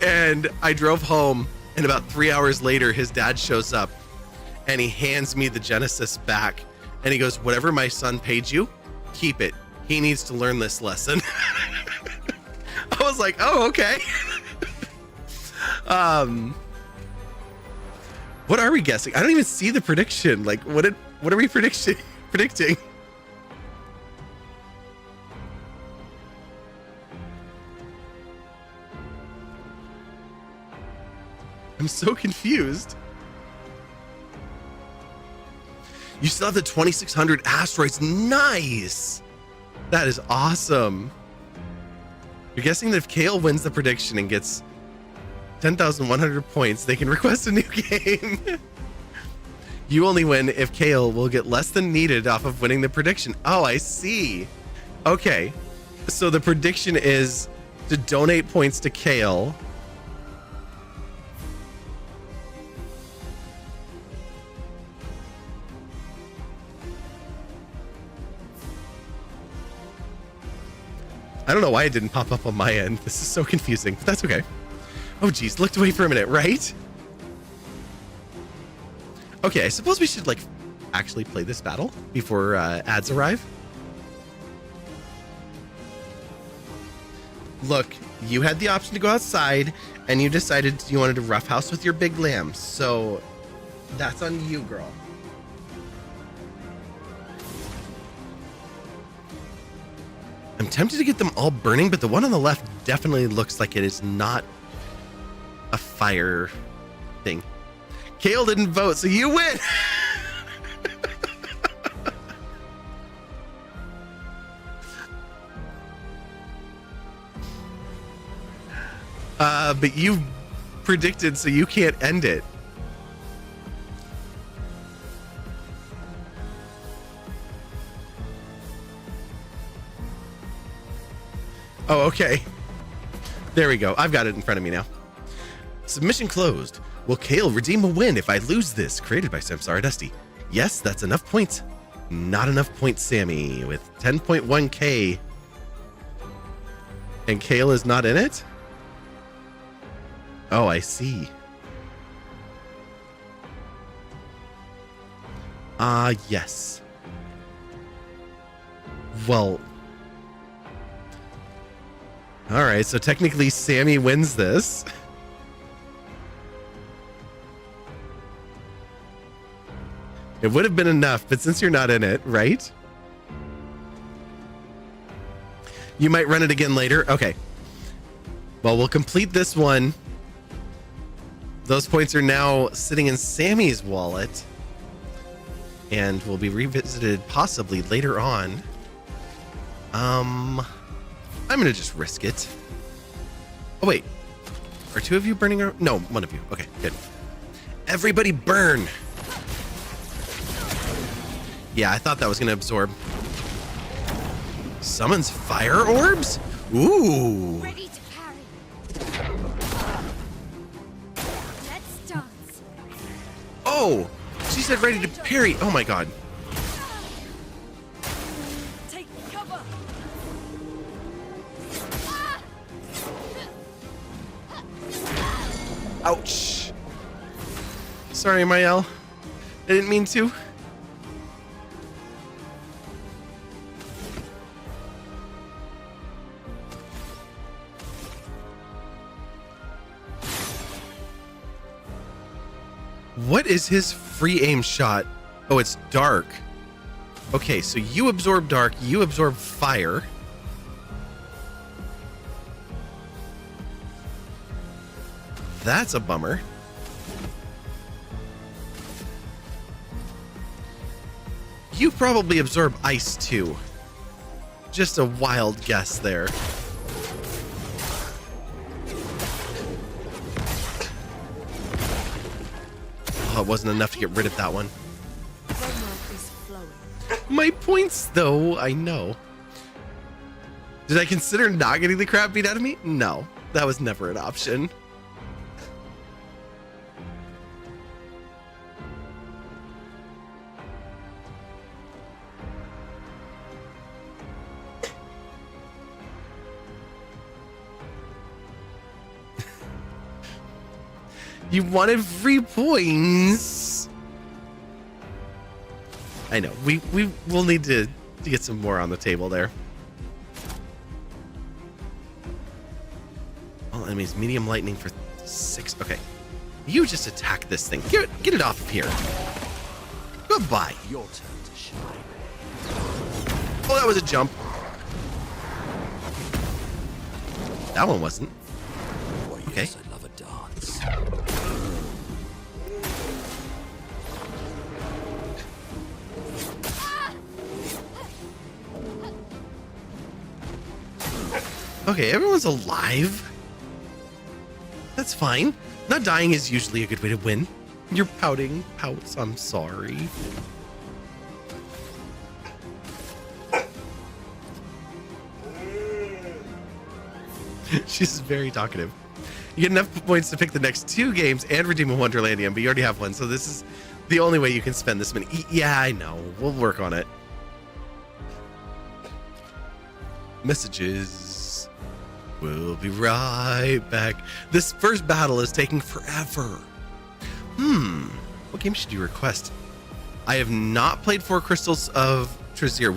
And I drove home, and about 3 hours later, his dad shows up, and he hands me the Genesis back. And he goes, whatever my son paid you, keep it. He needs to learn this lesson. I was like, oh, okay. What are we guessing? I don't even see the prediction. Like, what are we predicting? I'm so confused. You still have the 2600 asteroids. Nice. That is awesome. You're guessing that if Kale wins the prediction and gets 10,100 points, they can request a new game. You only win if Kale will get less than needed off of winning the prediction. Oh, I see. Okay. So the prediction is to donate points to Kale. I don't know why it didn't pop up on my end. This is so confusing, but that's okay. Oh, geez, looked away for a minute, right? Okay, I suppose we should, like, actually play this battle before ads arrive. Look, you had the option to go outside, and you decided you wanted to roughhouse with your big lamb, so that's on you, girl. I'm tempted to get them all burning, but the one on the left definitely looks like it is not a fire thing. Kale didn't vote, so you win. But you predicted, so you can't end it. Oh, okay. There we go. I've got it in front of me now. Submission closed. Will Kale redeem a win if I lose this? Created by Samsara Dusty. Yes, that's enough points. Not enough points, Sammy, with 10.1k. And Kale is not in it? Oh, I see. Yes. Well. All right, so technically Sammy wins this. It would have been enough, but since you're not in it, right? You might run it again later. Okay. Well, we'll complete this one. Those points are now sitting in Sammy's wallet and will be revisited possibly later on. I'm going to just risk it. Oh, wait. Are two of you burning? No, one of you. Okay, good. Everybody burn. Yeah, I thought that was going to absorb. Summons fire orbs? Ooh. Ready to parry. Let's dance. Oh, she said ready to parry. Oh my god. Take cover. Ouch. Sorry, Mayel. I didn't mean to. What is his free aim shot? Oh, it's dark. Okay, so you absorb dark, you absorb fire. That's a bummer. You probably absorb ice too. Just a wild guess there. Oh, it wasn't enough to get rid of that one. My points, though, I know. Did I consider not getting the crap beat out of me? No, that was never an option. You wanted free points. I know. We will need to get some more on the table there. All enemies, medium lightning for 6. Okay. You just attack this thing. Get it off of here. Goodbye. Your turn to shine. Oh, that was a jump. That one wasn't. Oh, Okay. yes, I love a dance. Okay, everyone's alive. That's fine. Not dying is usually a good way to win. You're pouting. Pouts. I'm sorry. She's very talkative. You get enough points to pick the next 2 games and redeem a Wonderlandium, but you already have one, so this is the only way you can spend this many. Yeah, I know. We'll work on it. Messages. We'll be right back. This first battle is taking forever. What game should you request? I have not played 4 Crystals of Trezier.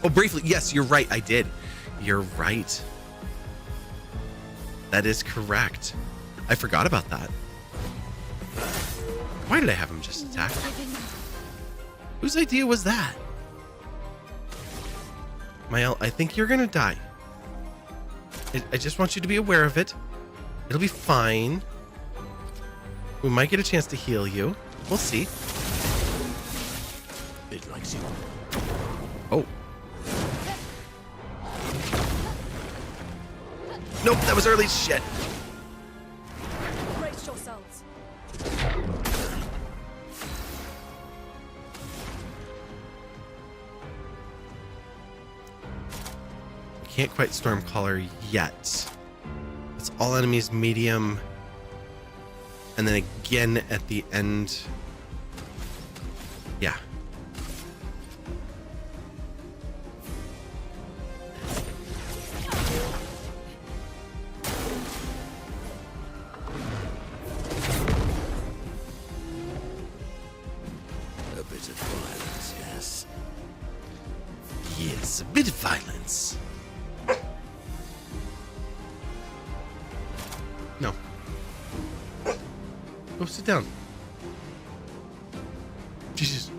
Oh, briefly. Yes, you're right. I did. You're right. That is correct. I forgot about that. Why did I have him just attack? Whose idea was that? Mael, I think you're gonna die. I just want you to be aware of it. It'll be fine. We might get a chance to heal you. We'll see. It likes you. Oh. Nope, that was early. Shit. Brace yourselves. Can't quite Stormcaller yet. It's all enemies medium. And then again at the end. Yeah. A bit of violence, yes. Yes, a bit of violence. No. Go sit down. Jesus.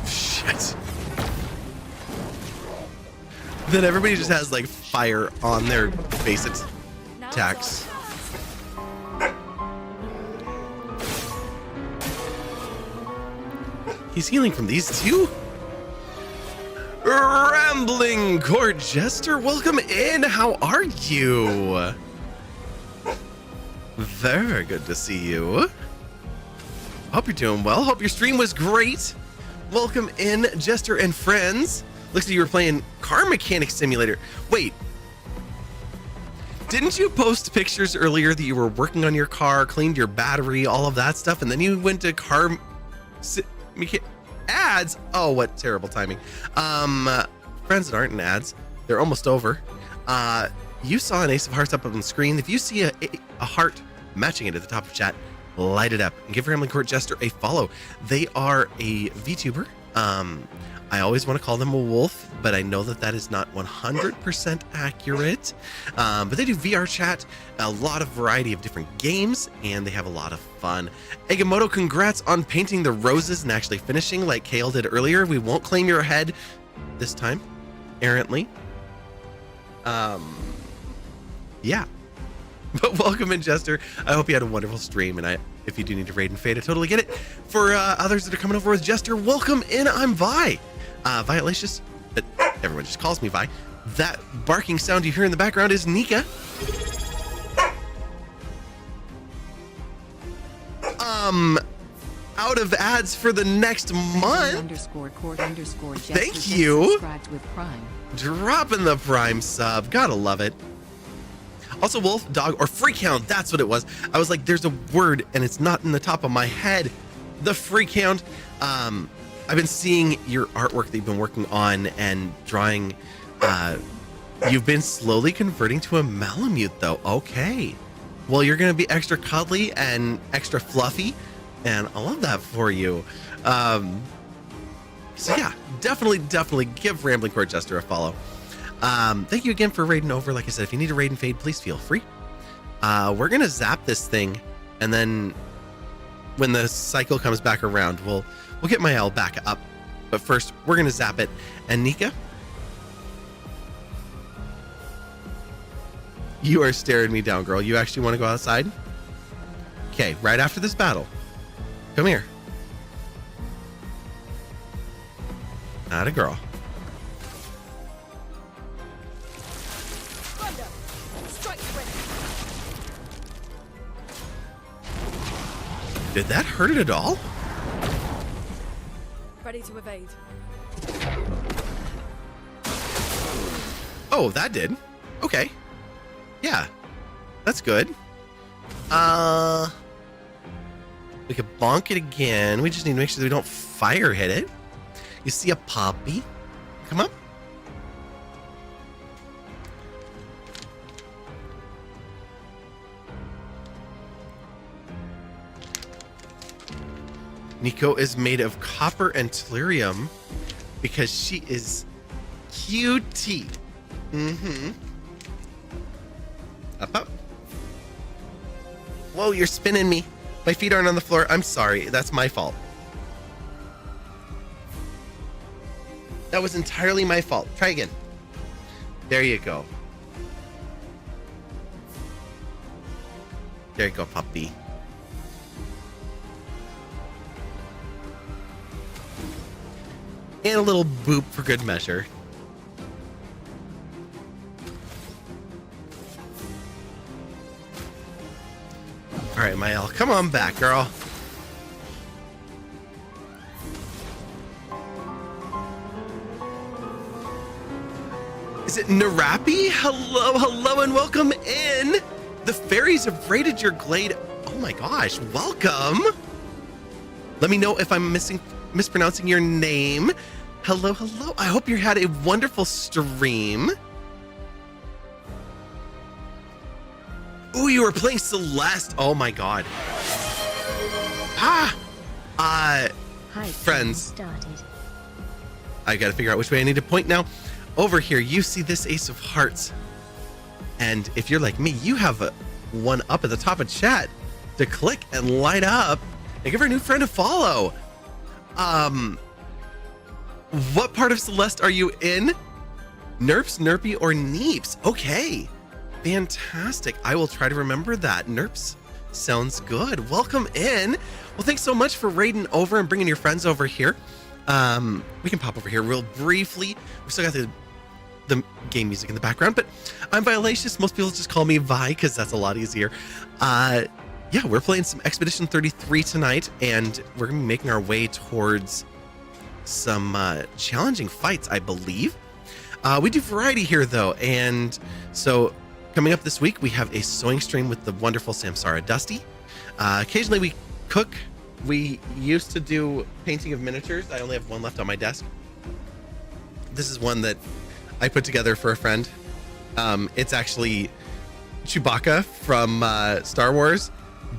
Shit. Then everybody just has like fire on their base Now attacks. He's healing from these two? Rambling Court Jester, welcome in. How are you? Very good to see you. Hope you're doing well. Hope your stream was great. Welcome in, Jester and friends. Looks like you were playing Car Mechanic Simulator. Wait. Didn't you post pictures earlier that you were working on your car, cleaned your battery, all of that stuff, and then you went to ads? Oh, what terrible timing. Friends that aren't in ads, they're almost over. You saw an Ace of Hearts up on the screen. If you see a heart matching it at the top of chat, light it up and give Rambling Court Jester a follow. They are a VTuber. I always want to call them a wolf, but I know that that is not 100% accurate. But they do VR chat, a lot of variety of different games, and they have a lot of fun. Egamoto, congrats on painting the roses and actually finishing like Kale did earlier. We won't claim your head this time, errantly. Yeah. But welcome in, Jester. I hope you had a wonderful stream, and if you do need to raid and fade, I totally get it. For others that are coming over with Jester, welcome in. I'm Vi. Violacious, but everyone just calls me Vi. That barking sound you hear in the background is Nika. Out of ads for the next month. Thank you. Dropping the Prime sub. Gotta love it. Also, wolf, dog, or freakhound. That's what it was. I was like, there's a word, and it's not in the top of my head. The freakhound. I've been seeing your artwork that you've been working on and drawing. You've been slowly converting to a Malamute, though. Okay. Well, you're going to be extra cuddly and extra fluffy, and I love that for you. So yeah, definitely give Rambling Court Jester a follow. Thank you again for raiding over. Like I said, if you need a raid and fade, please feel free. We're going to zap this thing, and then when the cycle comes back around, we'll get my L back up. But first, we're going to zap it. And Nika, you are staring me down, girl. You actually want to go outside? Okay, right after this battle. Come here. Not a girl. Thunder! Strike quick! Did that hurt it at all? Ready to evade. Oh, that did. Okay. Yeah. That's good. We could bonk it again. We just need to make sure that we don't fire hit it. You see a poppy? Come up. Nico is made of copper and tellurium because she is cutie. Mm-hmm. Up. Whoa, you're spinning me. My feet aren't on the floor. I'm sorry. That's my fault. That was entirely my fault. Try again. There you go. There you go, puppy. And a little boop for good measure. All right, Mael, come on back, girl. Is it Narapi? Hello, and welcome in. The fairies have raided your glade. Oh my gosh, welcome. Let me know if I'm mispronouncing your name. Hello. I hope you had a wonderful stream. Ooh, you were playing Celeste. Oh my god. Hi, friends. started. I gotta figure out which way I need to point now. Over here, you see this Ace of Hearts. And if you're like me, you have one up at the top of chat to click and light up and give our new friend a follow. What part of Celeste are you in? Nerps, Nerpy, or Neeps? Okay. Fantastic. I will try to remember that. Nerps sounds good. Welcome in. Well, thanks so much for raiding over and bringing your friends over here. We can pop over here real briefly. We still got the game music in the background, but I'm Violacious. Most people just call me Vi because that's a lot easier. Yeah, we're playing some Expedition 33 tonight, and we're gonna be making our way towards some challenging fights, I believe. We do variety here though, and so coming up this week we have a sewing stream with the wonderful Samsara Dusty. Occasionally we cook. We used to do painting of miniatures. I only have one left on my desk. This is one that I put together for a friend. It's actually Chewbacca from Star Wars,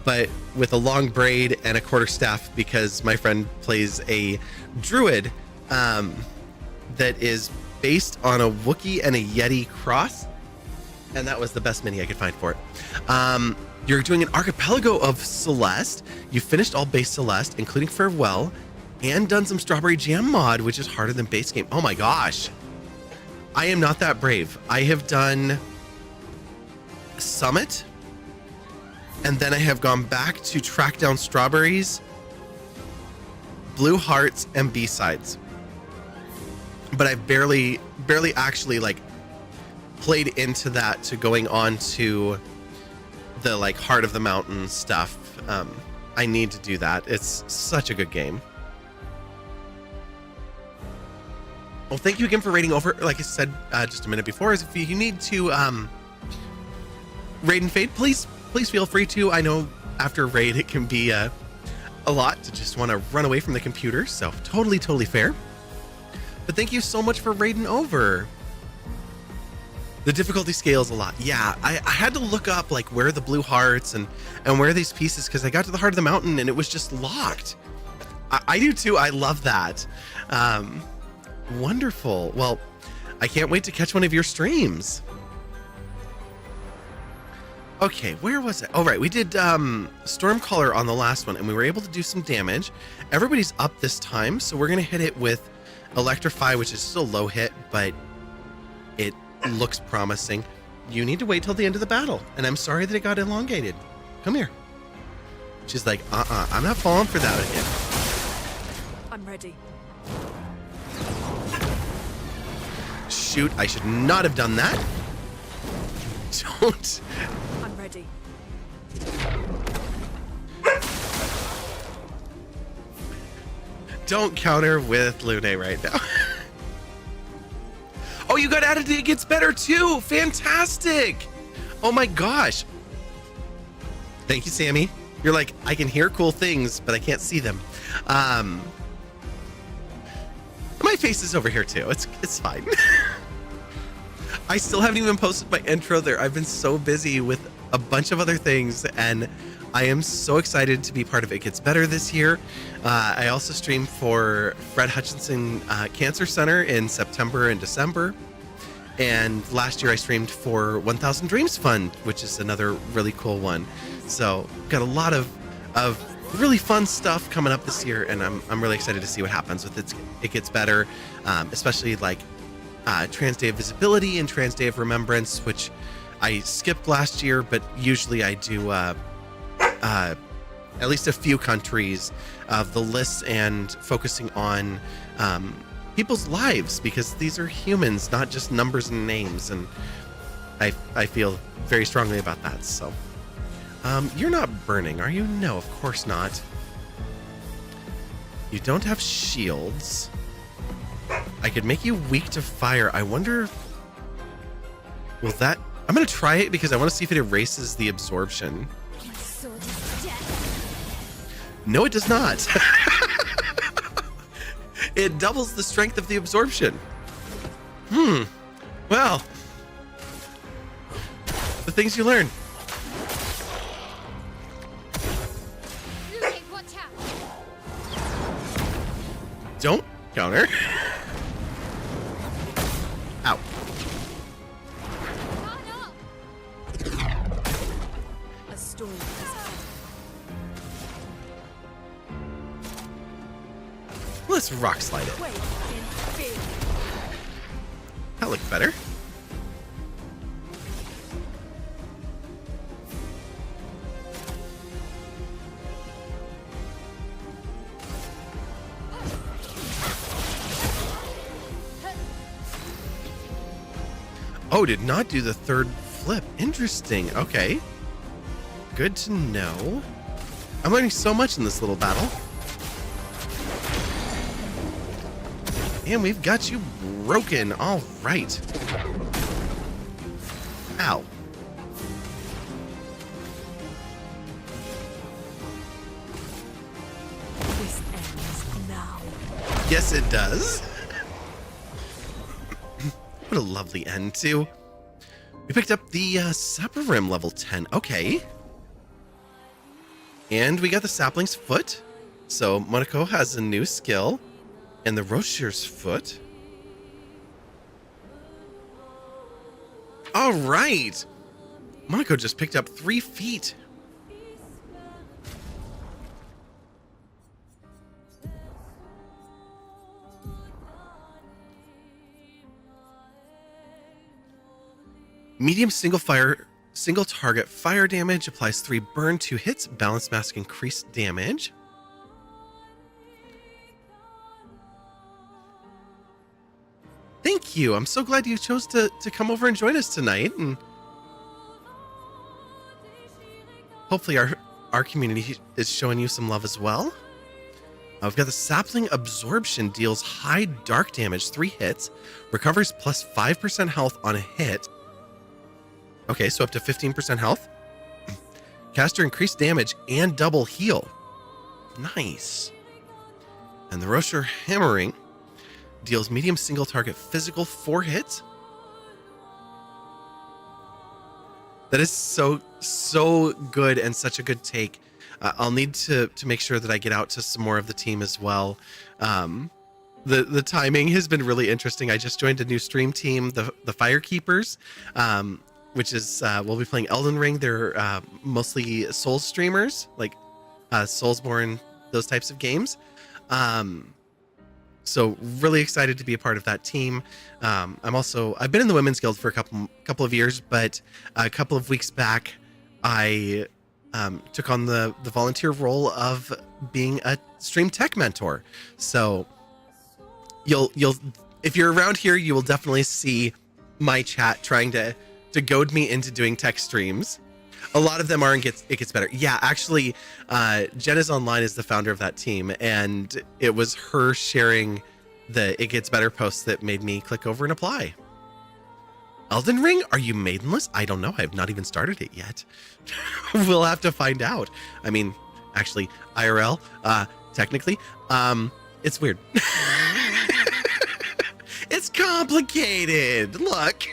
but with a long braid and a quarterstaff because my friend plays a druid that is based on a Wookiee and a Yeti cross. And that was the best mini I could find for it. You're doing an archipelago of Celeste. You finished all base Celeste, including Farewell, and done some Strawberry Jam mod, which is harder than base game. Oh my gosh. I am not that brave. I have done Summit, and then I have gone back to track down Strawberries, Blue Hearts, and B-Sides. But I've barely actually like played into that to going on to the like Heart of the Mountain stuff. I need to do that. It's such a good game. Well, thank you again for raiding over. Like I said just a minute before, if you need to raid and fade, please feel free to. I know after a raid it can be a lot to just want to run away from the computer, so totally fair. But thank you so much for raiding over. The difficulty scales a lot. Yeah, I had to look up like where are the blue hearts and where are these pieces, because I got to the Heart of the Mountain and it was just locked. I do too. I love that. Wonderful. Well, I can't wait to catch one of your streams. Okay, where was it? Oh, right. We did Stormcaller on the last one, and we were able to do some damage. Everybody's up this time, so we're going to hit it with Electrify, which is still low hit, but it looks promising. You need to wait till the end of the battle, and I'm sorry that it got elongated. Come here. She's like, I'm not falling for that again. I'm ready. Shoot, I should not have done that. Don't. I'm ready. Don't counter with Lune right now. Oh, you got added to It Gets Better too. Fantastic. Oh my gosh. Thank you, Sammy. You're like, I can hear cool things, but I can't see them. My face is over here too. It's fine. I still haven't even posted my intro there. I've been so busy with a bunch of other things, and I am so excited to be part of It Gets Better this year. I also stream for Fred Hutchinson Cancer Center in September and December. And last year I streamed for 1000 Dreams Fund, which is another really cool one. So got a lot of really fun stuff coming up this year, and I'm really excited to see what happens with It Gets Better, especially like Trans Day of Visibility and Trans Day of Remembrance, which I skipped last year, but usually I do at least a few countries of the lists and focusing on people's lives, because these are humans, not just numbers and names, and I feel very strongly about that. So you're not burning, are you? No, of course not. You don't have shields. I could make you weak to fire. I wonder, will that... I'm gonna try it because I want to see if it erases the absorption. My sword is death. No, it does not. It doubles the strength of the absorption. Well, the things you learn. Luke, watch out. Don't counter. Ow. A storm has come. Let's rock slide it. Wait in fear. That looked better. Oh, did not do the third flip. Interesting. Okay. Good to know. I'm learning so much in this little battle. And we've got you broken. All right. Ow. This ends now. Yes, it does. What a lovely end, too. We picked up the Sapperim level 10. Okay. And we got the Sapling's Foot. So Monaco has a new skill. And the Rocher's Foot. All right. Monaco just picked up 3 feet. Medium single target fire damage, applies 3 burn, 2 hits, balance mask increased damage. Thank you. I'm so glad you chose to come over and join us tonight, and hopefully our community is showing you some love as well. We've got the Sapling Absorption, deals high dark damage, 3 hits, recovers plus 5% health on a hit. Okay, so up to 15% health. Caster increased damage and double heal. Nice. And the Rocher Hammering deals medium single target physical, 4 hits. That is so good and such a good take. I'll need to make sure that I get out to some more of the team as well. The timing has been really interesting. I just joined a new stream team, the Firekeepers, which is we'll be playing Elden Ring. They're mostly Souls streamers, like Soulsborne, those types of games. So really excited to be a part of that team. I've been in the Women's Guild for a couple of years, but a couple of weeks back, I took on the volunteer role of being a stream tech mentor. So you'll if you're around here, you will definitely see my chat trying to goad me into doing tech streams. A lot of them are in It Gets Better. Yeah, actually, Jenna's Online is the founder of that team, and it was her sharing the It Gets Better post that made me click over and apply. Elden Ring? Are you maidenless? I don't know. I have not even started it yet. We'll have to find out. I mean, actually, IRL, technically, it's weird. It's complicated. Look.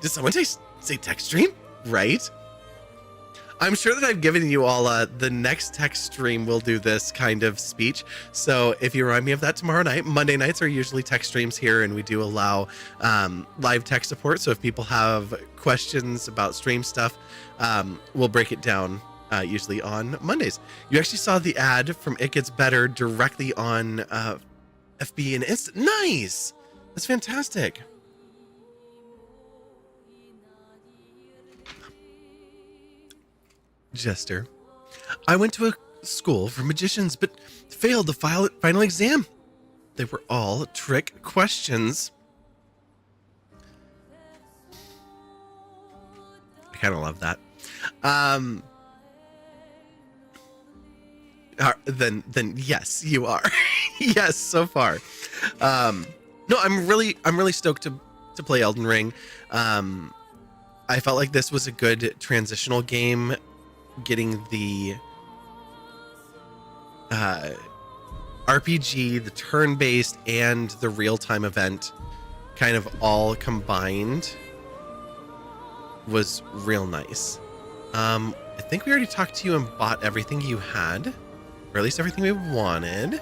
Did someone say tech stream? Right? I'm sure that I've given you all the next tech stream will do this kind of speech. So if you remind me of that tomorrow night, Monday nights are usually tech streams here, and we do allow live tech support. So if people have questions about stream stuff, we'll break it down usually on Mondays. You actually saw the ad from It Gets Better directly on FB and Instant. Nice. That's fantastic. Jester. I went to a school for magicians, but failed the final exam. They were all trick questions. I kind of love that. Then yes, you are. Yes, so far. No, I'm really stoked to play Elden Ring. I felt like this was a good transitional game, getting the RPG, the turn-based, and the real-time event kind of all combined was real nice. I think we already talked to you and bought everything you had, or at least everything we wanted.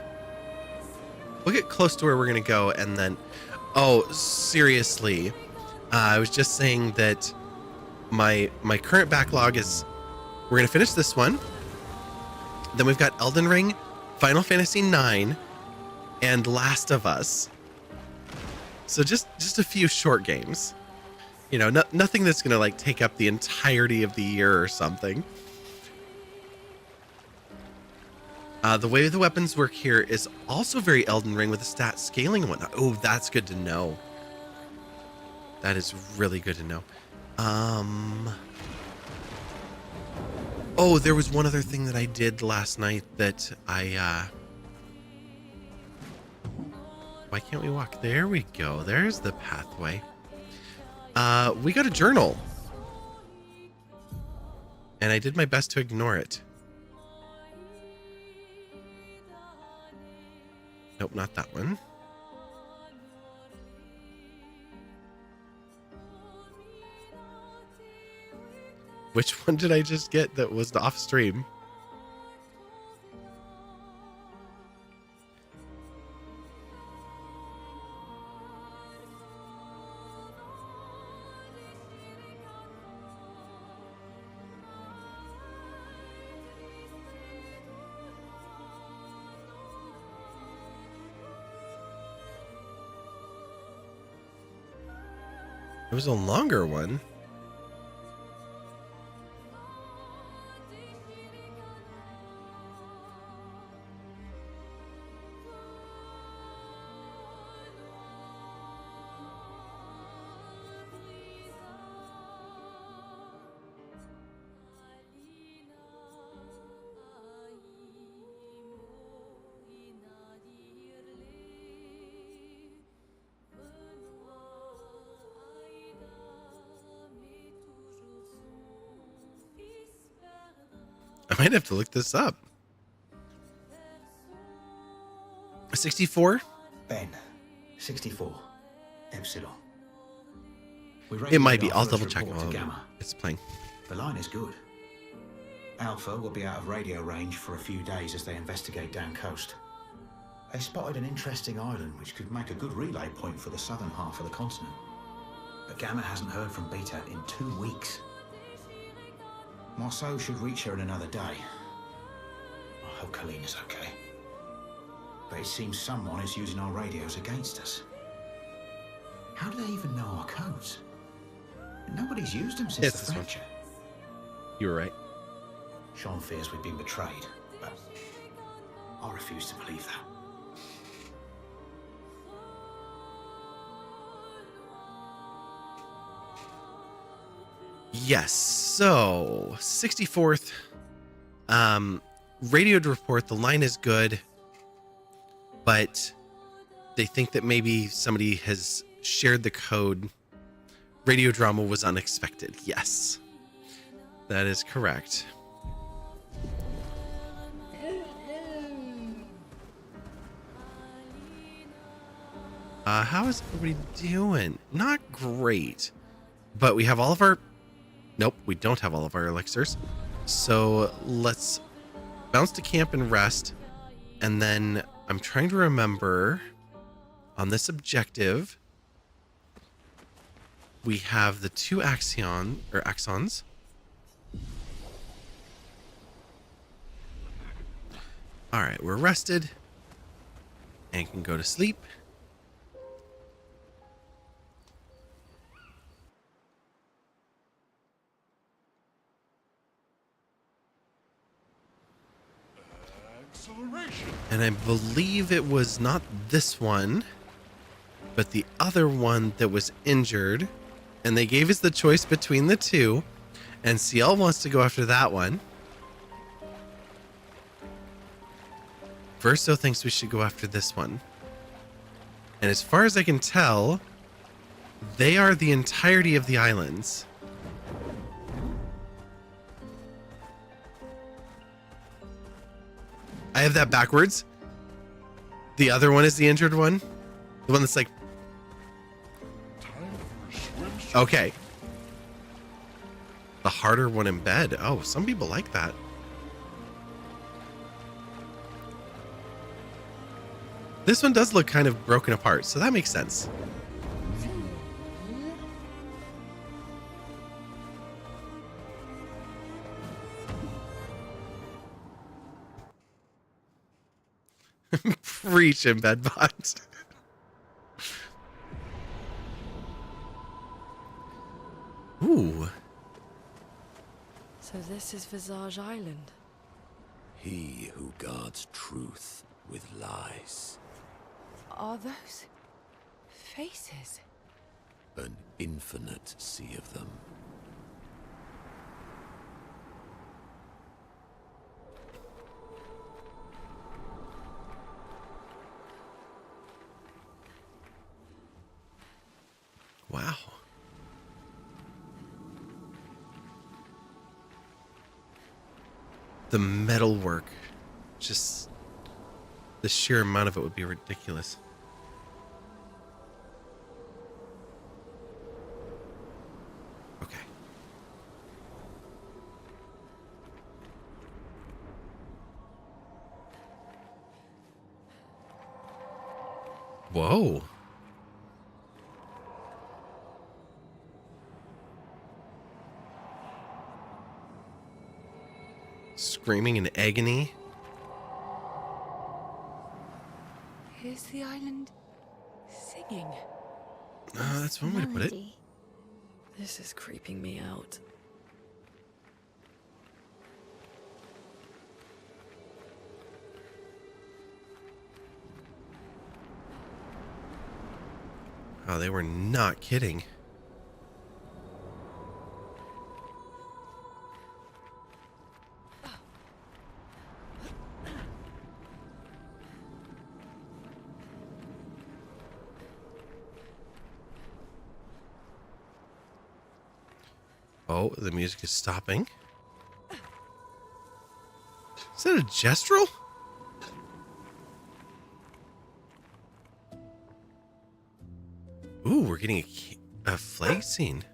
We'll get close to where we're going to go, and then... Oh, seriously. I was just saying that my current backlog is... We're going to finish this one. Then we've got Elden Ring, Final Fantasy IX, and Last of Us. So just a few short games. You know, nothing that's going to like take up the entirety of the year or something. The way the weapons work here is also very Elden Ring with the stat scaling and whatnot. Oh, that's good to know. That is really good to know. Oh, there was one other thing that I did last night that I, why can't we walk? There we go. There's the pathway. We got a journal. And I did my best to ignore it. Nope, not that one. Which one did I just get that was off stream? It was a longer one. I might have to look this up. 64? Ben, 64. Epsilon. It might be. I'll double check. Oh, it's playing. The line is good. Alpha will be out of radio range for a few days as they investigate down coast. They spotted an interesting island which could make a good relay point for the southern half of the continent. But Gamma hasn't heard from Beta in 2 weeks. Marceau should reach her in another day. I hope Kalina's okay. But it seems someone is using our radios against us. How do they even know our codes? Nobody's used them since the fracture. You were right. Sean fears we've been betrayed, but I refuse to believe that. Yes, so 64th. Radioed report, the line is good, but they think that maybe somebody has shared the code. Radio drama was unexpected. Yes, that is correct. How is everybody doing? Not great, but we have all of our... Nope, we don't have all of our elixirs. So let's bounce to camp and rest. And then I'm trying to remember on this objective, we have the 2 Axons. All right, we're rested and can go to sleep. Acceleration. And I believe it was not this one, but the other one that was injured. And they gave us the choice between the 2. And CL wants to go after that one. Verso thinks we should go after this one. And as far as I can tell, they are the entirety of the islands. I have that backwards. The other one is the injured one. The one that's like... Time for a swim. Okay. The harder one in bed. Oh, some people like that. This one does look kind of broken apart, so that makes sense. Preach in Bedbot. Ooh. So this is Visage Island. He who guards truth with lies. Are those faces? An infinite sea of them. Wow. The metal work. Just the sheer amount of it would be ridiculous. Okay. Whoa. Screaming in agony. Is the island singing? That's one way to put it. Melody. This is creeping me out. Oh, they were not kidding. Oh, the music is stopping. Is that a gestural? Ooh, we're getting a flag scene.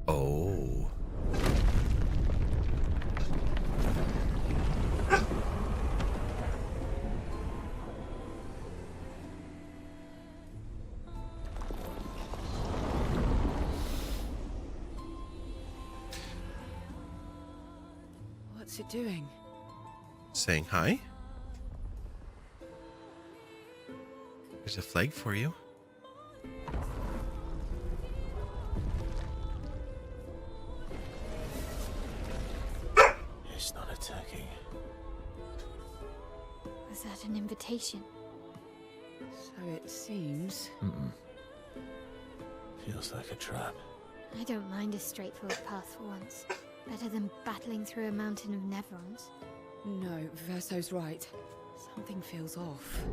Oh. What's it doing? Saying hi. There's a flag for you. It's not attacking. Was that an invitation? So it seems. Feels like a trap. I don't mind a straightforward path for once. Better than battling through a mountain of Nevrons. No, Verso's right. Something feels off.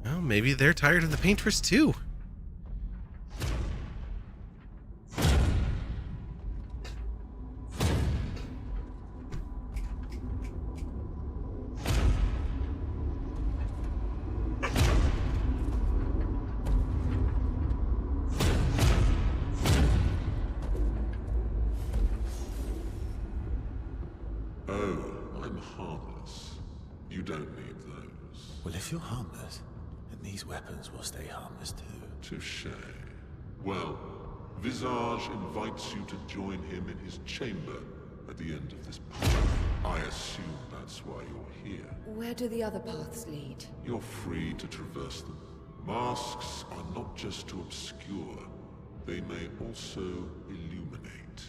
Well, maybe they're tired of the paintress too. You don't need those. Well, if you're harmless, then these weapons will stay harmless too. Touché. Well, Visage invites you to join him in his chamber at the end of this path. I assume that's why you're here. Where do the other paths lead? You're free to traverse them. Masks are not just to obscure, they may also illuminate.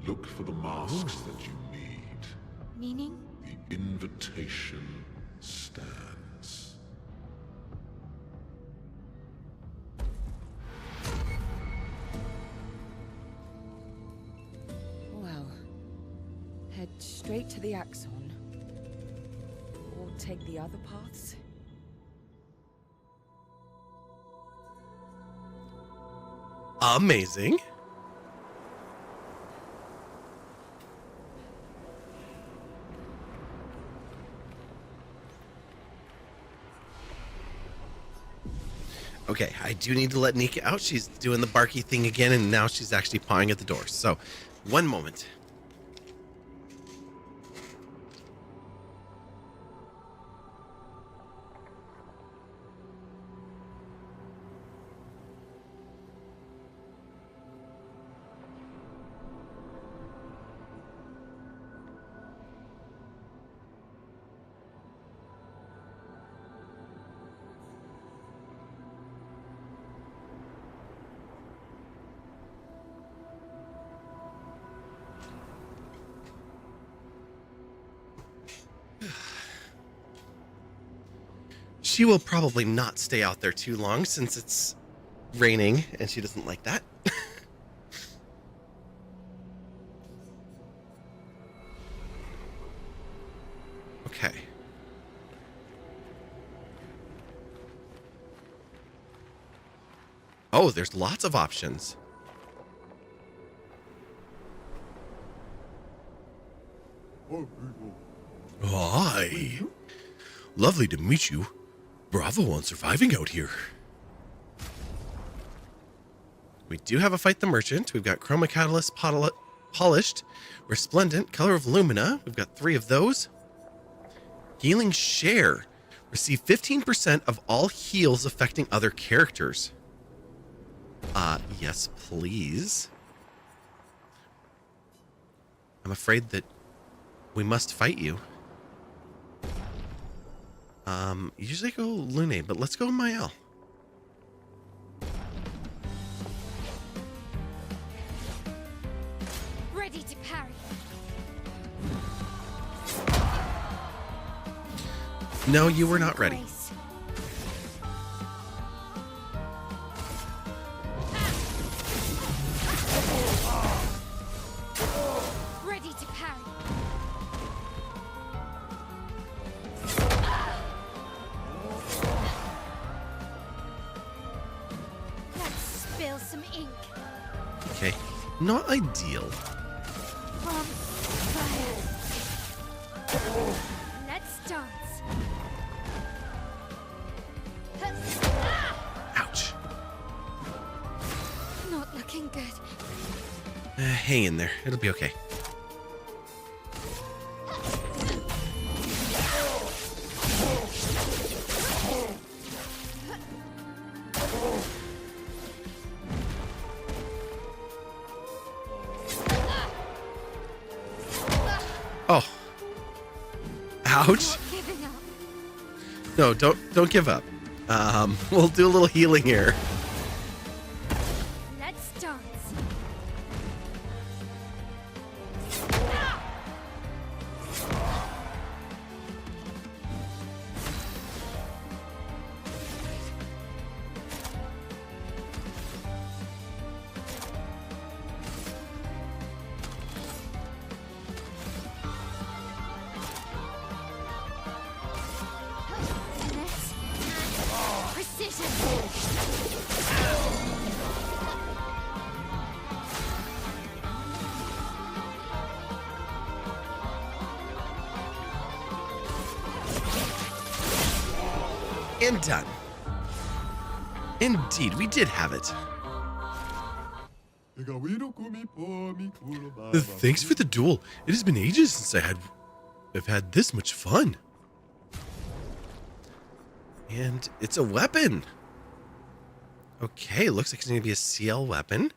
Look for the masks that you need. Meaning? The invitation stands. Well, head straight to the Axon. Or take the other paths. Amazing. Okay, I do need to let Nika out. She's doing the barky thing again, and now she's actually pawing at the door. So, one moment. She will probably not stay out there too long since it's raining and she doesn't like that. Okay. Oh, there's lots of options. Hi. Lovely to meet you. Bravo on surviving out here. We do have a Fight the Merchant. We've got Chroma Catalyst Polished, Resplendent, Color of Lumina. We've got 3 of those. Healing Share. Receive 15% of all heals affecting other characters. Yes, please. I'm afraid that we must fight you. Usually go Lune, but let's go Mael. Ready to parry. No, you were not ready. Grace. Ready to parry. Let's spill some ink. Okay, not ideal. From fire. Let's dance. Ouch. Not looking good. Hang in there. It'll be okay. Oh. Ouch. Not giving up. No, don't give up. We'll do a little healing here. Let's dance. Finesse and precision. And done. Indeed, we did have it. Thanks for the duel. It has been ages since I've had this much fun. And it's a weapon. Okay, looks like it's going to be a CL weapon.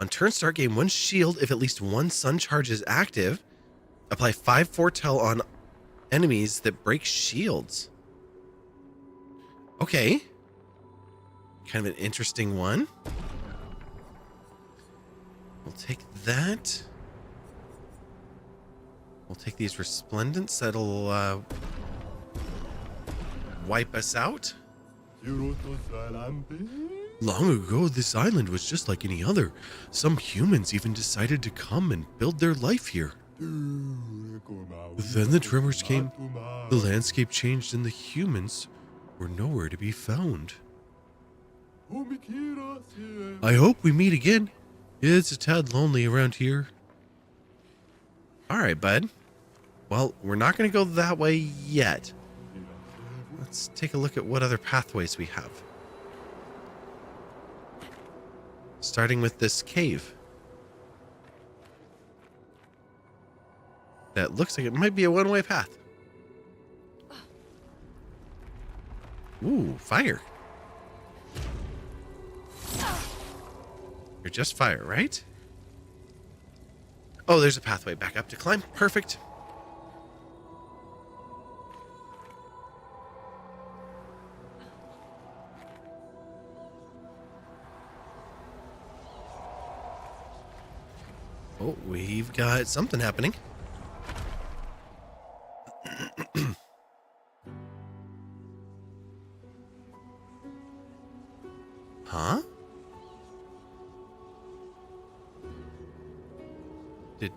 On turn start, gain 1 shield if at least 1 sun charge is active. Apply 5 foretell on enemies that break shields. Okay. Kind of an interesting one. We'll take that. We'll take these resplendents. That'll wipe us out. Long ago, this island was just like any other. Some humans even decided to come and build their life here. Then the tremors came, the landscape changed, and the humans were nowhere to be found. I hope we meet again. It's a tad lonely around here. Alright, bud. Well, we're not going to go that way yet. Let's take a look at what other pathways we have. Starting with this cave. That looks like it might be a one-way path. Ooh, fire. You're just fire, right? Oh, there's a pathway back up to climb. Perfect. Oh, we've got something happening. Huh? Did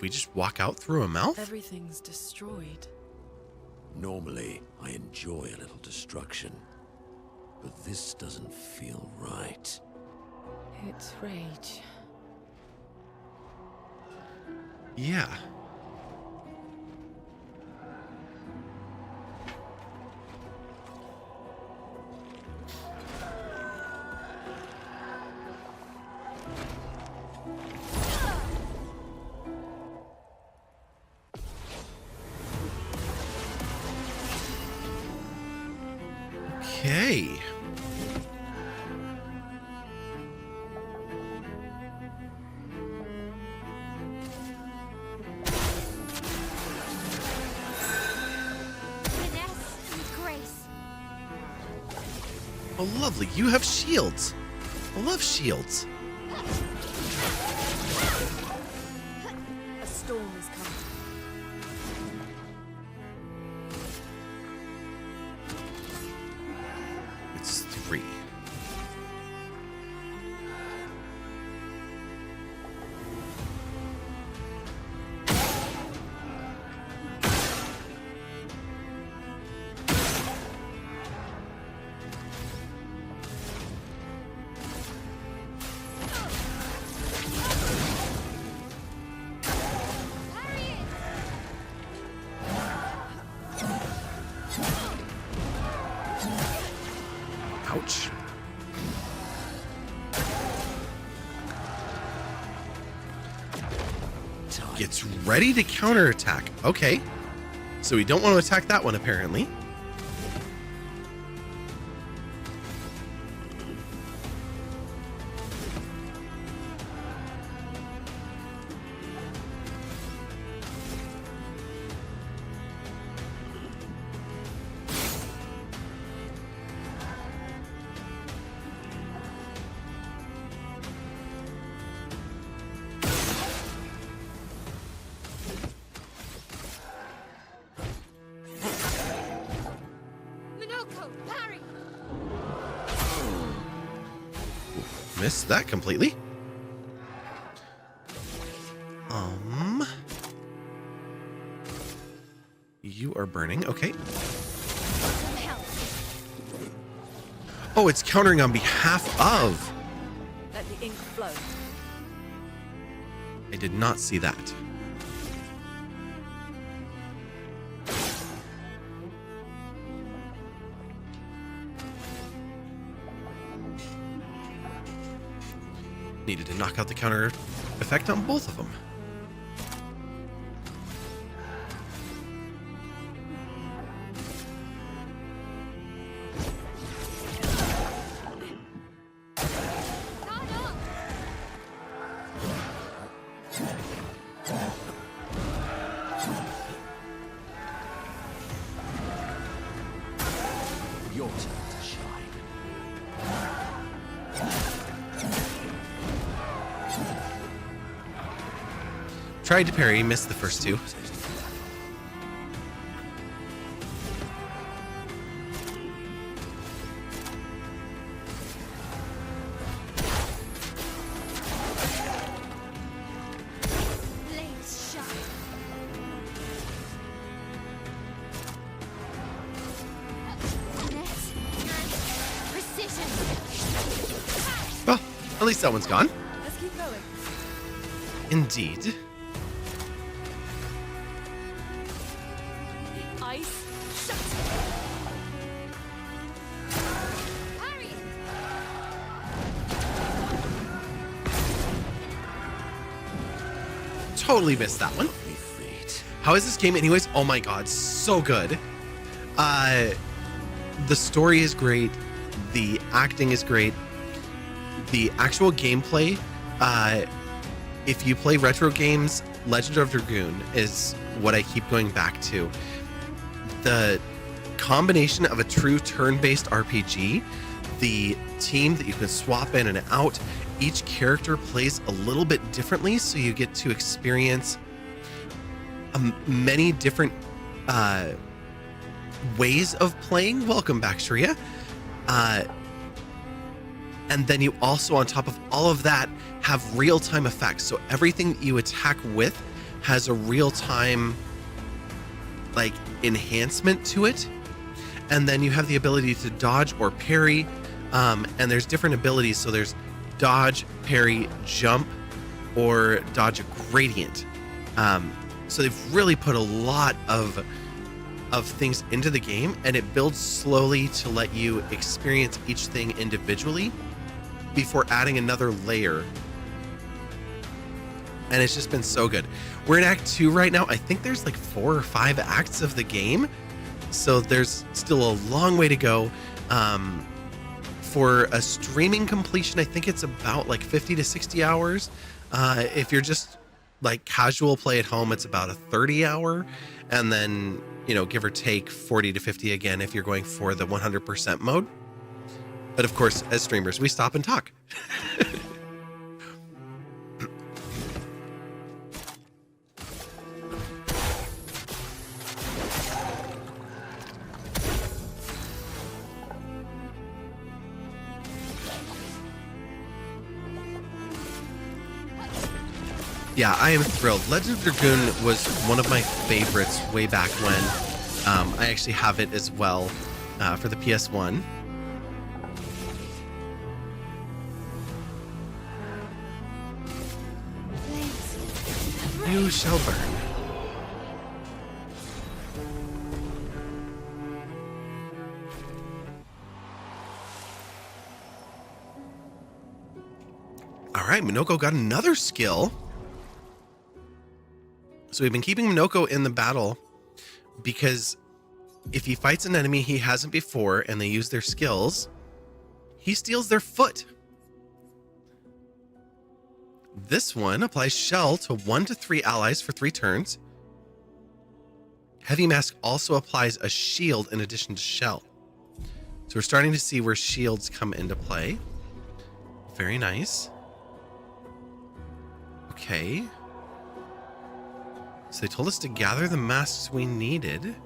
we just walk out through a mouth? Everything's destroyed. Normally, I enjoy a little destruction, but this doesn't feel right. It's rage. Yeah. Okay. Finesse and grace. Oh, lovely. You have shields. I love shields. A storm is coming. It's 3. Ouch. Gets ready to counterattack. Okay. So we don't want to attack that one, apparently. Minoko, parry! Missed that completely. You are burning. Okay. Some help. Oh, it's countering on behalf of. Let the ink flow. I did not see that. Needed to knock out the counter effect on both of them. Your turn to shine. Tried to parry, missed the first two. Blades shine. Finesse and precision. Well, at least that one's gone. Let's keep going. Indeed. Ice. Shut. Parry. Totally missed that one. Lovely feat. How is this game anyways? Oh my god, so good. The story is great. The acting is great. The actual gameplay, if you play retro games, Legend of Dragoon is what I keep going back to. The combination of a true turn-based RPG, the team that you can swap in and out, each character plays a little bit differently, so you get to experience many different ways of playing. Welcome back, Shreya. And then you also, on top of all of that, have real-time effects. So everything that you attack with has a real-time, like, enhancement to it. And then you have the ability to dodge or parry. And there's different abilities. So there's dodge, parry, jump, or dodge a gradient. So they've really put a lot of things into the game, and it builds slowly to let you experience each thing individually before adding another layer. And it's just been so good. We're in Act 2 right now. I think there's like 4 or 5 acts of the game, so there's still a long way to go. For a streaming completion, I think it's about like 50 to 60 hours. If you're just like casual play at home, it's about a 30-hour, and then, you know, give or take 40 to 50 again if you're going for the 100% mode. But of course, as streamers, we stop and talk. Yeah, I am thrilled. Legend of Dragoon was one of my favorites way back when. I actually have it as well for the PS1. You shall burn. All right, Minoko got another skill. So we've been keeping Minoko in the battle because if he fights an enemy he hasn't before and they use their skills, he steals their foot. This one applies Shell to 1 to 3 allies for 3 turns. Heavy Mask also applies a shield in addition to Shell. So we're starting to see where shields come into play. Very nice. Okay. So they told us to gather the masks we needed.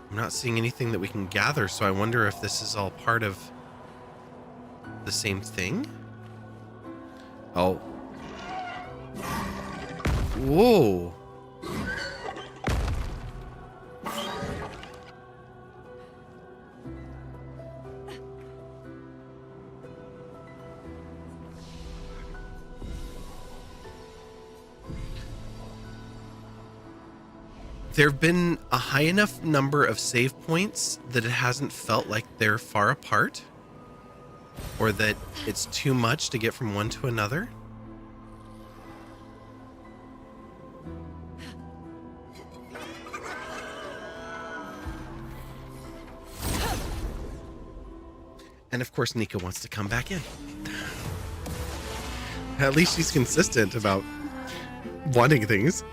I'm not seeing anything that we can gather, so I wonder if this is all part of the same thing. Oh. Whoa. There have been a high enough number of save points that it hasn't felt like they're far apart, or that it's too much to get from one to another. And of course, Nika wants to come back in. At least she's consistent about wanting things.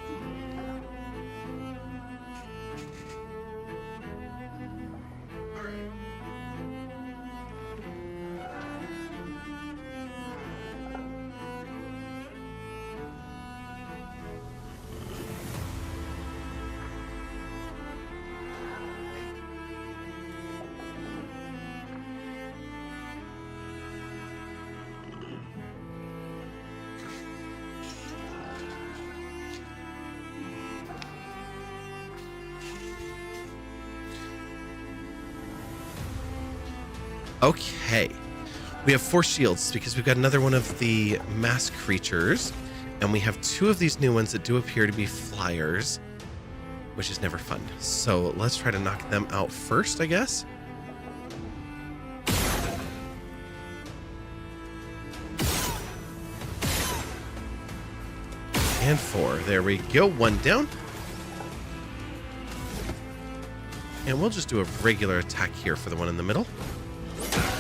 Okay, we have 4 shields because we've got another one of the mass creatures, and we have 2 of these new ones that do appear to be flyers, which is never fun. So let's try to knock them out first, I guess. And 4. There we go. 1 down. And we'll just do a regular attack here for the one in the middle.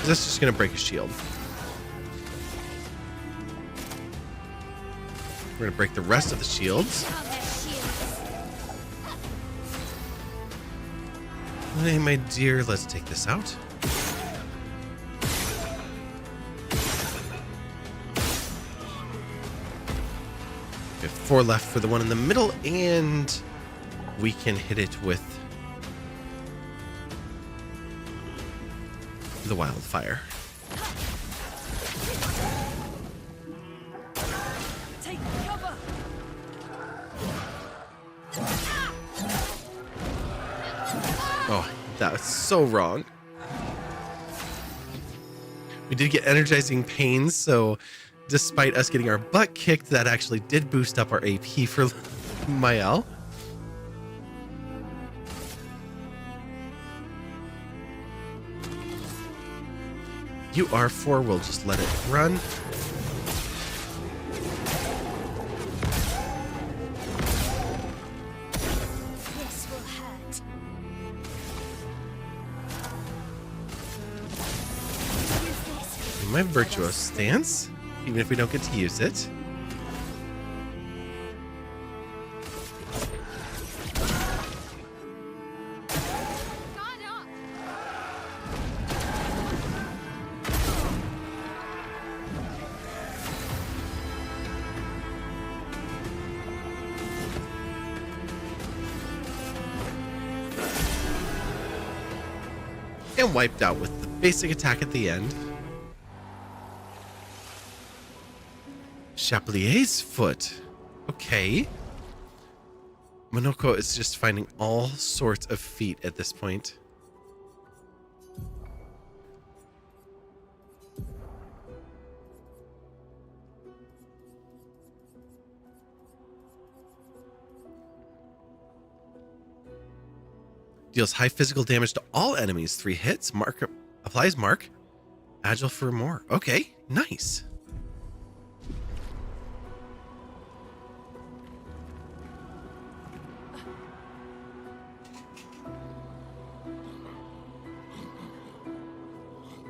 That's just going to break a shield. We're going to break the rest of the shields. Hey, my dear, let's take this out. We have 4 left for the one in the middle, and we can hit it with the wildfire. Take cover. Oh, that was so wrong. We did get energizing pains, so despite us getting our butt kicked, that actually did boost up our AP for Mael. You are 4. We'll just let it run. This will hurt. My virtuous stance, even if we don't get to use it. And wiped out with the basic attack at the end. Chaplier's foot. Okay. Monoko is just finding all sorts of feet at this point. Deals high physical damage to all enemies. 3 hits. Mark applies mark. Agile for more. Okay, nice.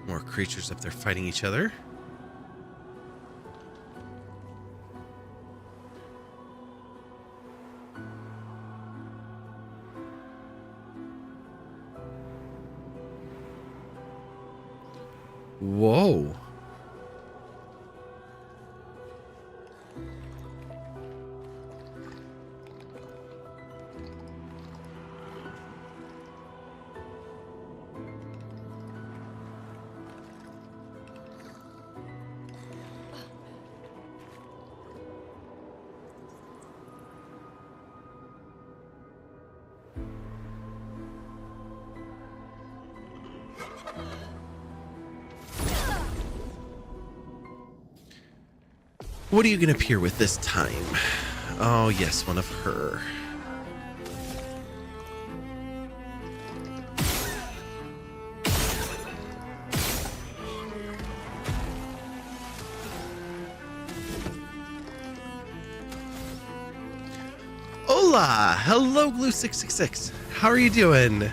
More creatures up there fighting each other. Whoa. What are you going to appear with this time? Oh, yes, one of her. Hola! Hello, Glue666. How are you doing?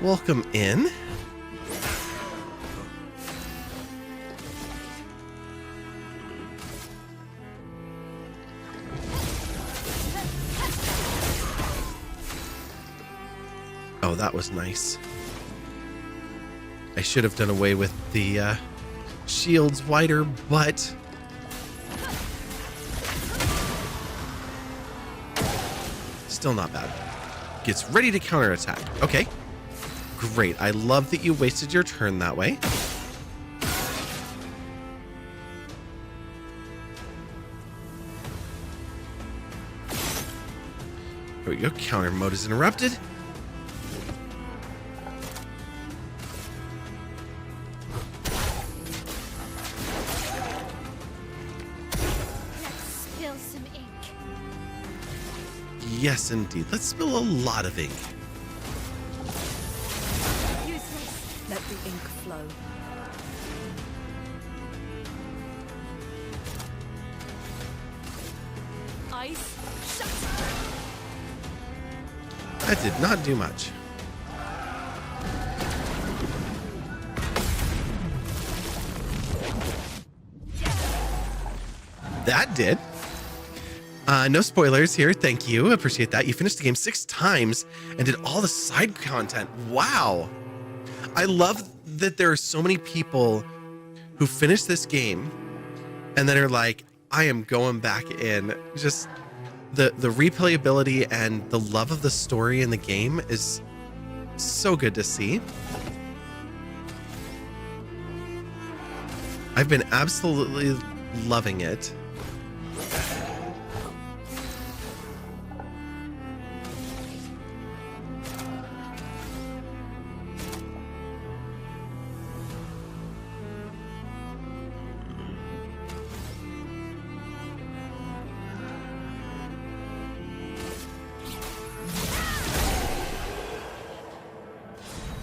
Welcome in. Oh, that was nice. I should have done away with the shields wider, but still not bad. Gets ready to counterattack. Okay. Great. I love that you wasted your turn that way. There we go. Counter mode is interrupted. Let's spill some ink. Yes, indeed. Let's spill a lot of ink. Useless. Let the ink flow. Ice. Shatter. That did not do much. That did. No spoilers here. Thank you. Appreciate that. You finished the game 6 times and did all the side content. Wow. I love that there are so many people who finish this game and then are like, I am going back in. Just the replayability and the love of the story in the game is so good to see. I've been absolutely loving it.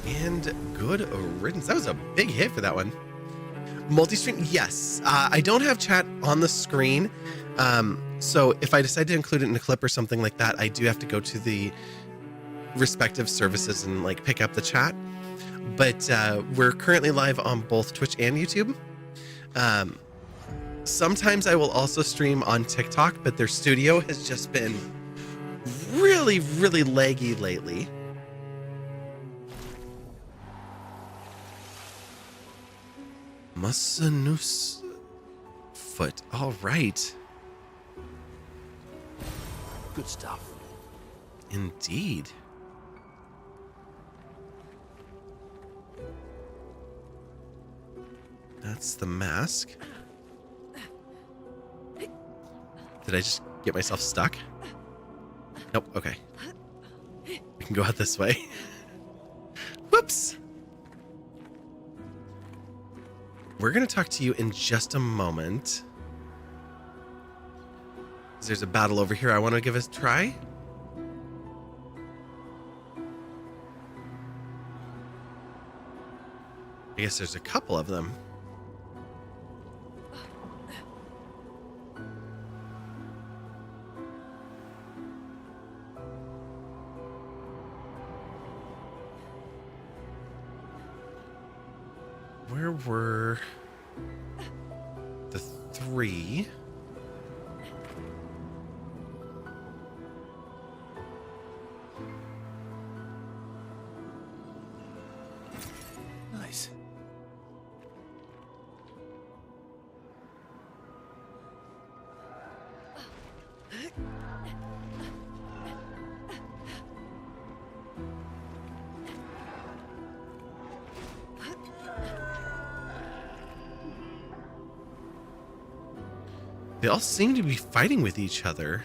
And good riddance. That was a big hit for that one. Multi-stream, yes. I don't have chat on the screen. So if I decide to include it in a clip or something like that, I do have to go to the respective services and like pick up the chat. But we're currently live on both Twitch and YouTube. Sometimes I will also stream on TikTok, but their studio has just been really, really laggy lately. Musanus foot. All right. Good stuff. Indeed. That's the mask. Did I just get myself stuck? Nope. Okay. I can go out this way. Whoops. We're going to talk to you in just a moment. There's a battle over here I want to give a try. I guess there's a couple of them. Where were the 3? Nice. They all seem to be fighting with each other.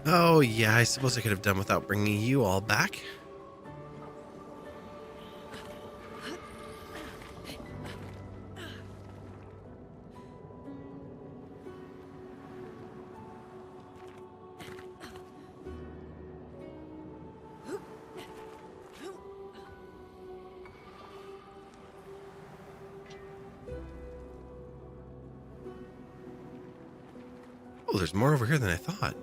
Oh, yeah, I suppose I could have done without bringing you all back. Oh, there's more over here than I thought.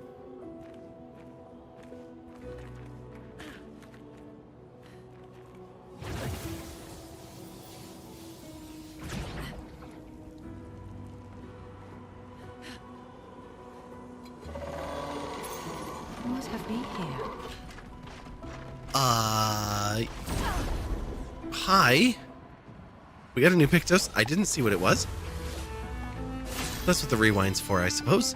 What have we here? Hi. We got a new Pictos. I didn't see what it was. That's what the rewind's for, I suppose.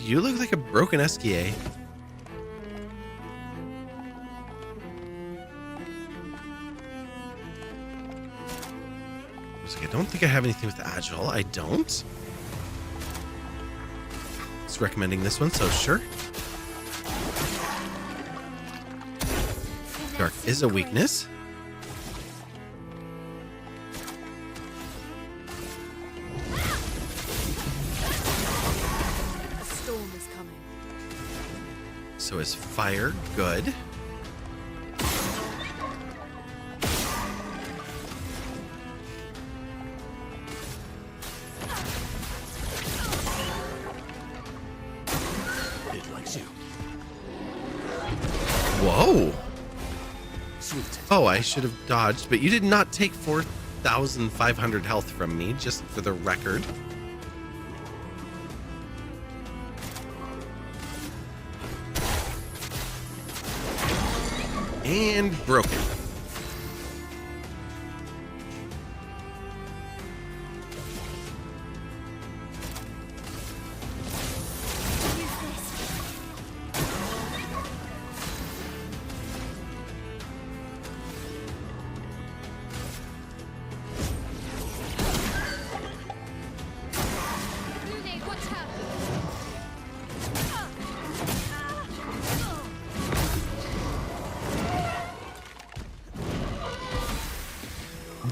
You look like a broken SKA. I don't think I have anything with Agile. I don't. It's recommending this one, so sure. Dark is a weakness. A storm is coming. So is fire good? It likes you. Whoa! Sweet. Oh, I should have dodged, but you did not take 4,500 health from me, just for the record. And broken.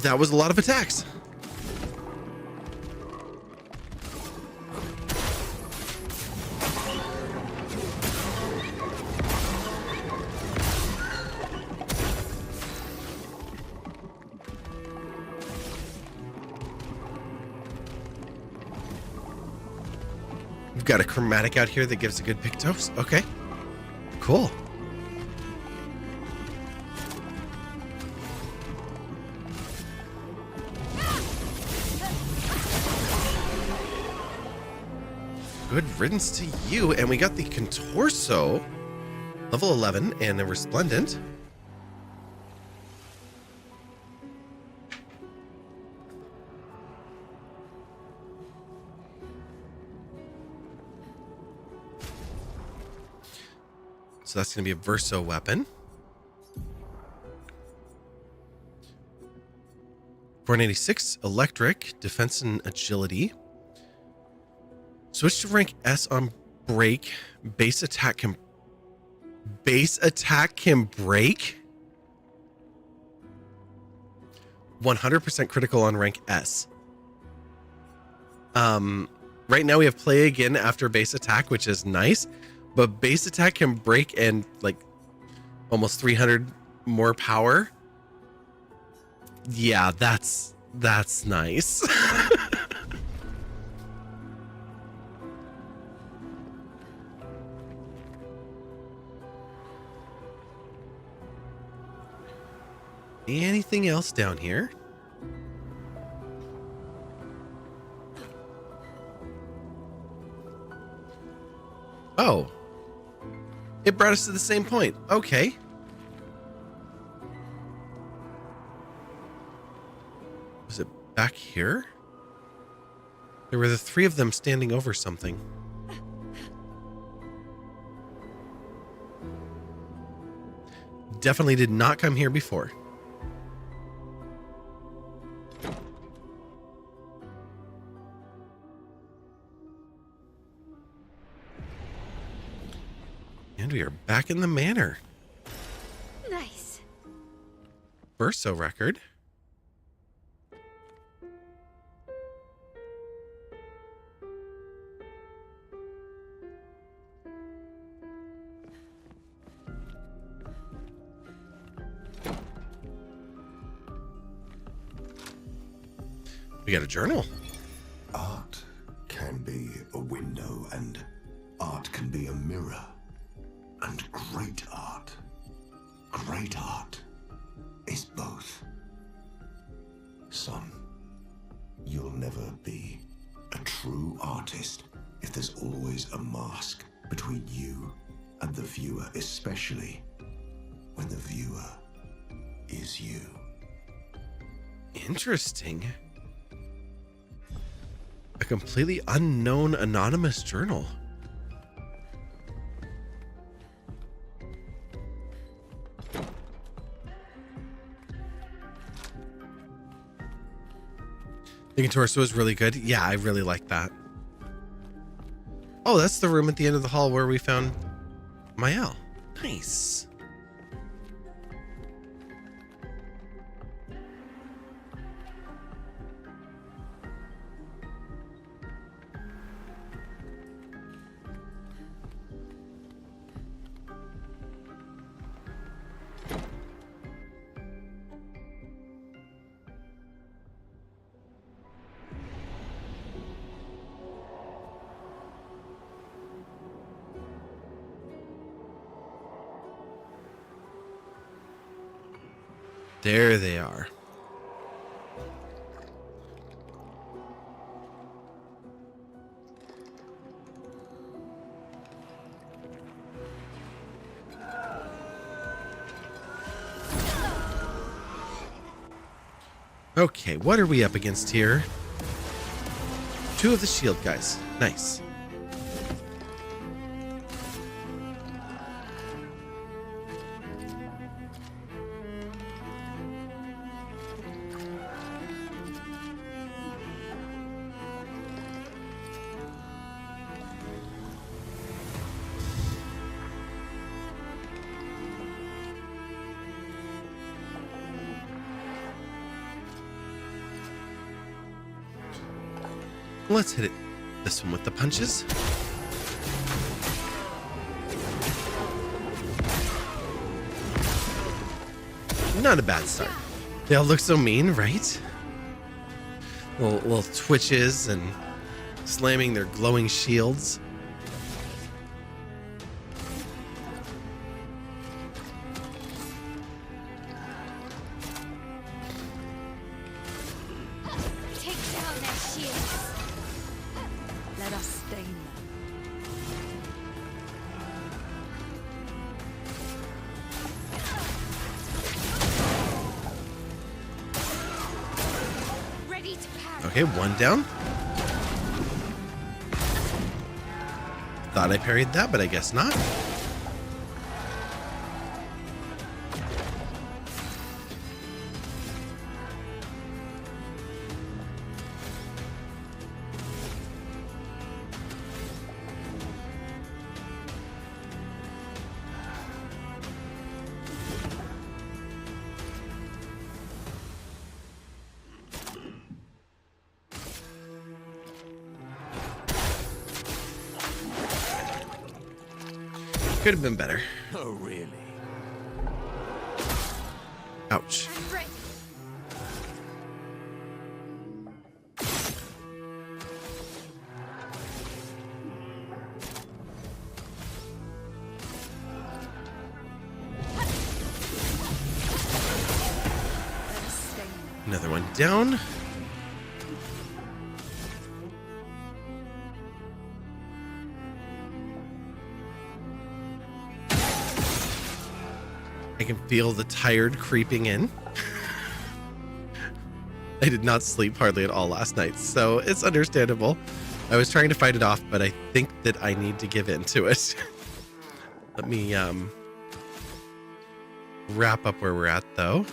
That was a lot of attacks. We've got a chromatic out here that gives a good Pictos. Okay, cool. Good riddance to you. And we got the Contorso, level 11, and a Resplendent. So that's going to be a Verso weapon. 486, Electric, Defense and Agility. Switch to rank S on break. Base attack can break. 100% critical on rank S. Right now we have play again after base attack, which is nice, but base attack can break and like almost 300 more power. Yeah, that's nice. Anything else down here? Oh. It brought us to the same point. Okay. Was it back here? There were the three of them standing over something. Definitely did not come here before. And we are back in the manor. Nice. Verso record. We got a journal. Art can be a window, and art can be a mirror. And great art is both. Son, you'll never be a true artist if there's always a mask between you and the viewer, especially when the viewer is you. Interesting. A completely unknown anonymous journal. The torso is really good. Yeah, I really like that. Oh, that's the room at the end of the hall where we found Mael. Nice. There they are. Okay, what are we up against here? 2 of the shield guys. Nice. Let's hit it. This one with the punches. Not a bad start. They all look so mean, right? Little twitches and slamming their glowing shields. Okay, one down. Thought I parried that, but I guess not. Could have been better. Oh, really? Ouch. Another one down. I can feel the tired creeping in. I did not sleep hardly at all last night, so it's understandable. I was trying to fight it off, but I think that I need to give in to it. Let me wrap up where we're at, though.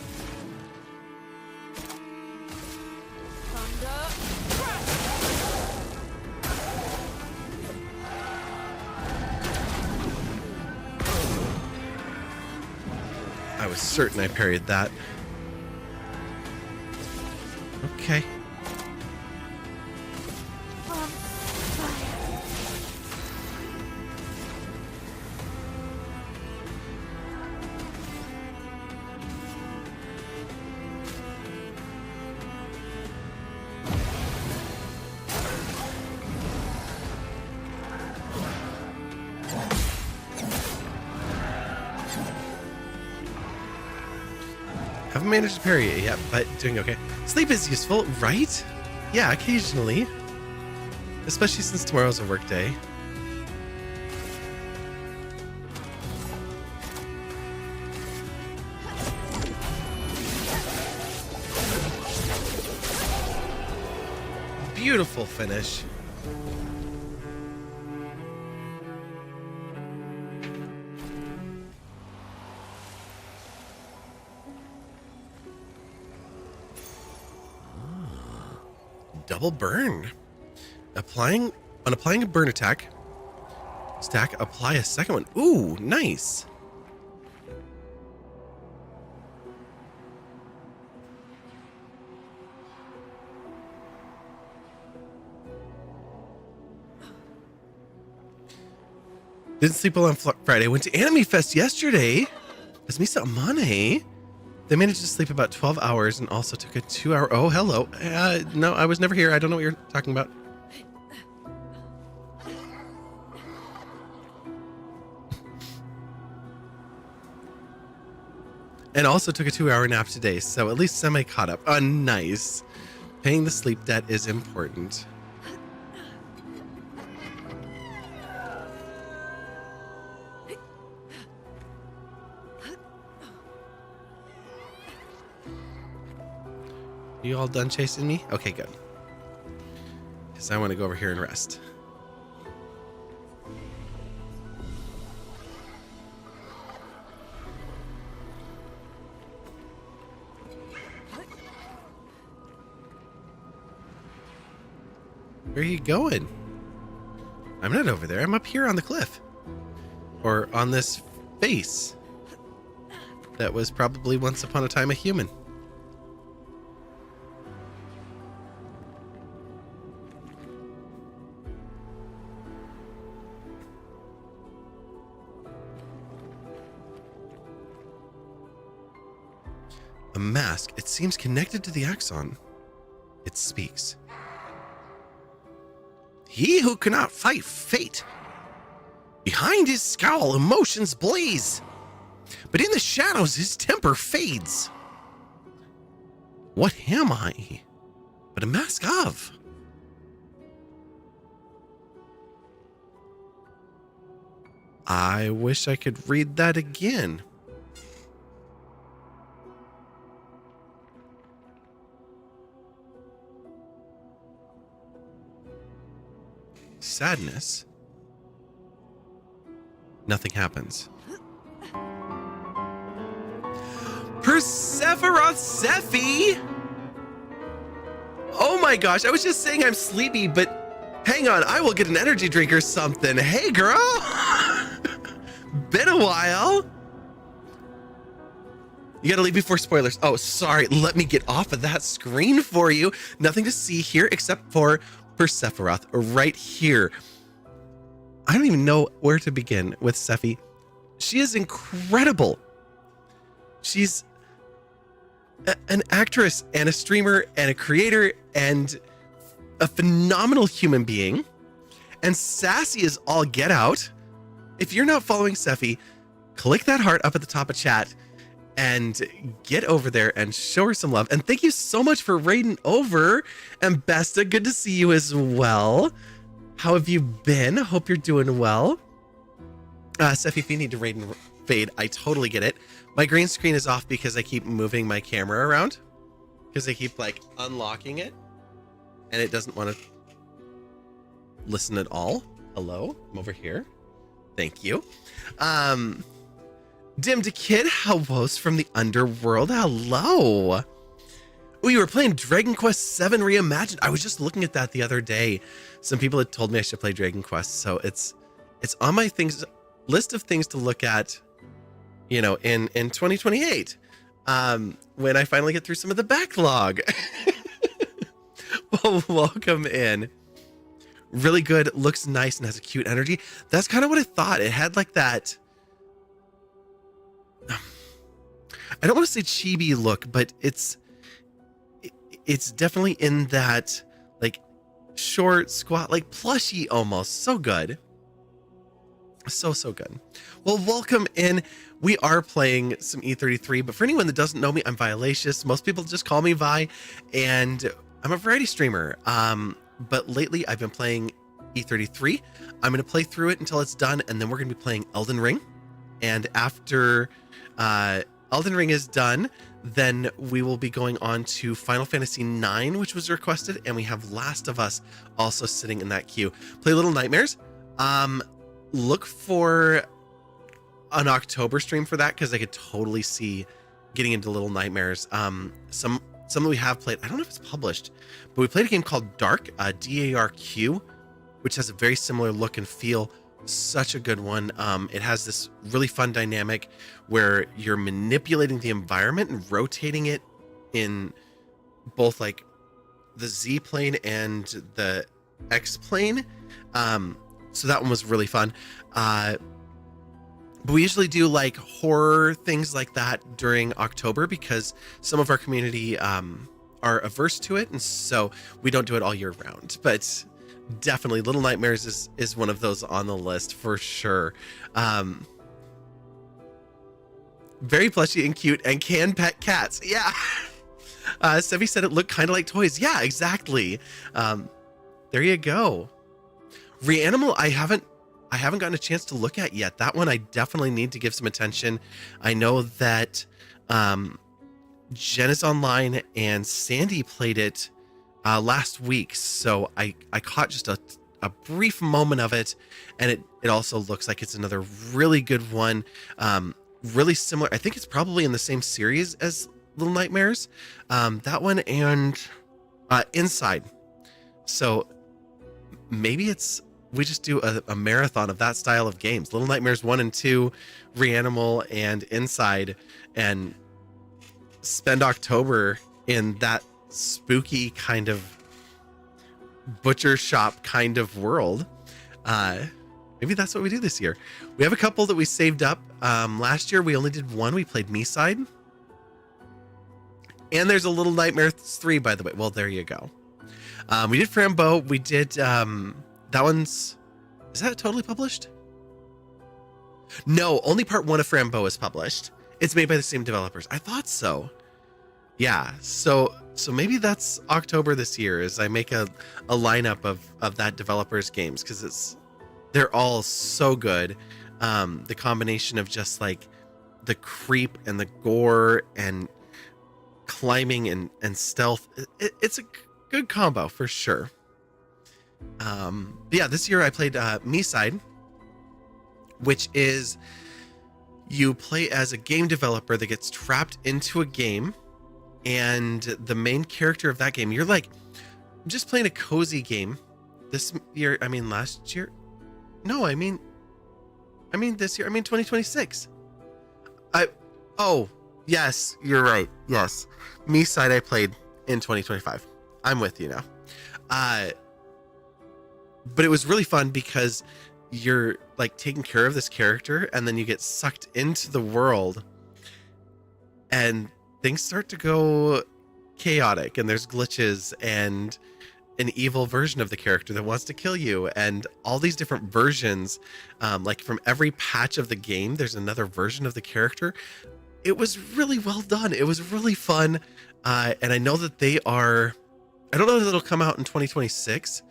I was certain I parried that. Okay. Haven't managed to parry it yet, but doing okay. Sleep is useful, right? Yeah, occasionally. especially since tomorrow's a work day. Beautiful finish. Double burn. Applying a burn attack. Stack, apply a second one. Ooh, nice. Didn't sleep well on Friday. Went to Anime Fest yesterday. It's Misa Amane. They managed to sleep about 12 hours and also took a 2-hour... Oh, hello. No, I was never here. I don't know what you're talking about. And also took a 2-hour nap today, so at least semi-caught up. Oh, nice. Paying the sleep debt is important. You all done chasing me? Okay, good. Because I want to go over here and rest. Where are you going? I'm not over there. I'm up here on the cliff. Or on this face that was probably once upon a time a human. A mask. It seems connected to the Axon. It speaks. He who cannot fight fate. Behind his scowl, emotions blaze. But in the shadows, his temper fades. What am I but a mask of? I wish I could read that again. Sadness. Nothing happens. Persephoroth Sephi! Oh my gosh, I was just saying I'm sleepy, but hang on, I will get an energy drink or something. Hey girl! Been a while. You gotta leave before spoilers. Oh, sorry, let me get off of that screen for you. Nothing to see here except for Persephoroth right here. I don't even know where to begin with Sephi. She is incredible. She's an actress and a streamer and a creator and a phenomenal human being. And sassy is all get out. If you're not following Sephi, click that heart up at the top of chat and get over there and show her some love. And thank you so much for raiding over. And Besta, good to see you as well. How have you been? Hope you're doing well. Sephi, if you need to raid and fade, I totally get it. My green screen is off because I keep moving my camera around. Because I keep like unlocking it. And it doesn't want to listen at all. Hello, I'm over here. Thank you. Dimmed Kid, hellos from the underworld. Hello. Oh, you were playing Dragon Quest VII Reimagined. I was just looking at that the other day. Some people had told me I should play Dragon Quest, so it's on my list of things to look at, you know, in 2028, when I finally get through some of the backlog. Well, welcome in. Really good, looks nice, and has a cute energy. That's kind of what I thought. It had like that. I don't want to say chibi look, but it's definitely in that like short, squat, like plushy almost. So good. So good. Well, welcome in. We are playing some E33, but for anyone that doesn't know me, I'm Violacious. Most people just call me Vi, and I'm a variety streamer. but lately I've been playing E33. I'm going to play through it until it's done, and then we're going to be playing Elden Ring. And after Elden Ring is done, then we will be going on to Final Fantasy IX, which was requested, and we have Last of Us also sitting in that queue. Play Little Nightmares. Look for an October stream for that, because I could totally see getting into Little Nightmares. Some that we have played, I don't know if it's published, but we played a game called Dark, DARQ, which has a very similar look and feel. Such a good one. It has this really fun dynamic where you're manipulating the environment and rotating it in both like the Z plane and the X plane. So that one was really fun. But we usually do like horror things like that during October, because some of our community are averse to it, and so we don't do it all year round. But definitely Little Nightmares is one of those on the list for sure. Very plushy and cute, and can pet cats. Yeah. Sevi said it looked kind of like toys. Yeah, exactly. There you go. Reanimal, I haven't gotten a chance to look at yet. That one I definitely need to give some attention. I know that Jen is online and Sandy played it last week, so I caught just a brief moment of it, and it also looks like it's another really good one. Really similar. I think it's probably in the same series as Little Nightmares. That one and Inside. So maybe we just do a marathon of that style of games. Little Nightmares 1 and 2, Reanimal, and Inside, and spend October in that spooky kind of butcher shop kind of world. Maybe that's what we do this year. We have a couple that we saved up. Last year we only did one. We played Me-Side. And there's a Little Nightmares 3, by the way. Well, there you go. We did Frambo. We did that one's, is that totally published? No, only part 1 of Frambo is published. It's made by the same developers. I thought so. Yeah, so maybe that's October this year, as I make a lineup of that developer's games, because they're all so good. The combination of just like the creep and the gore and climbing and stealth, it's a good combo for sure. But yeah, this year I played Me-Side, which is you play as a game developer that gets trapped into a game, and the main character of that game, you're like, I'm just playing a cozy game this year. I mean, last year. No, I mean this year. I mean 2026. Oh, yes, you're right. Yes. Me-Side I played in 2025. I'm with you now. But it was really fun because you're like taking care of this character, and then you get sucked into the world, and things start to go chaotic, and there's glitches and an evil version of the character that wants to kill you, and all these different versions. Like from every patch of the game, there's another version of the character. It was really well done. It was really fun. And I know that I don't know if it'll come out in 2026.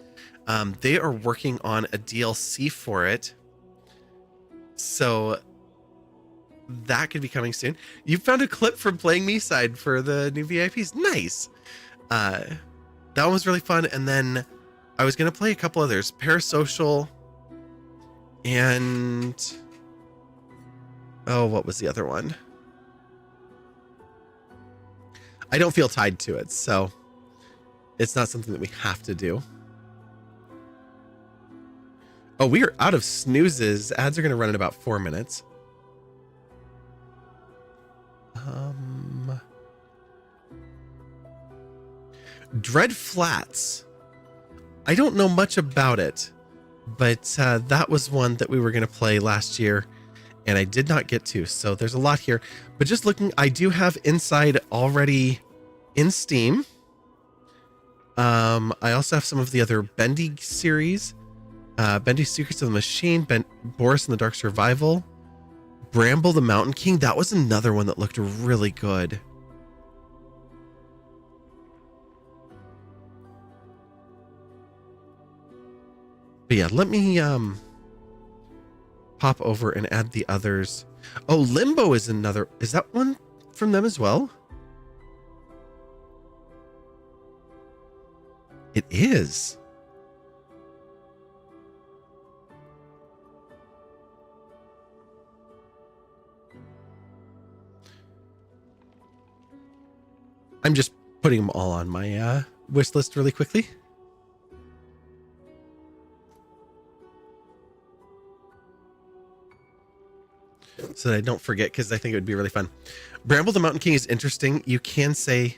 They are working on a DLC for it, so that could be coming soon. You found a clip from playing Me-Side for the new VIPs. Nice. That one was really fun. And then I was going to play a couple others, Parasocial, and what was the other one? I don't feel tied to it, so it's not something that we have to do. Oh, we are out of snoozes. Ads are going to run in about 4 minutes. Dread Flats. I don't know much about it, but that was one that we were going to play last year, and I did not get to. So there's a lot here. But just looking, I do have Inside already in Steam. I also have some of the other Bendy series. Bendy Secrets of the Machine, Boris and the Dark Survival, Bramble the Mountain King. That was another one that looked really good. But yeah, let me pop over and add the others. Oh, Limbo is another. Is that one from them as well? It is. I'm just putting them all on my wish list really quickly. So that I don't forget, because I think it would be really fun. Bramble the Mountain King is interesting. You can say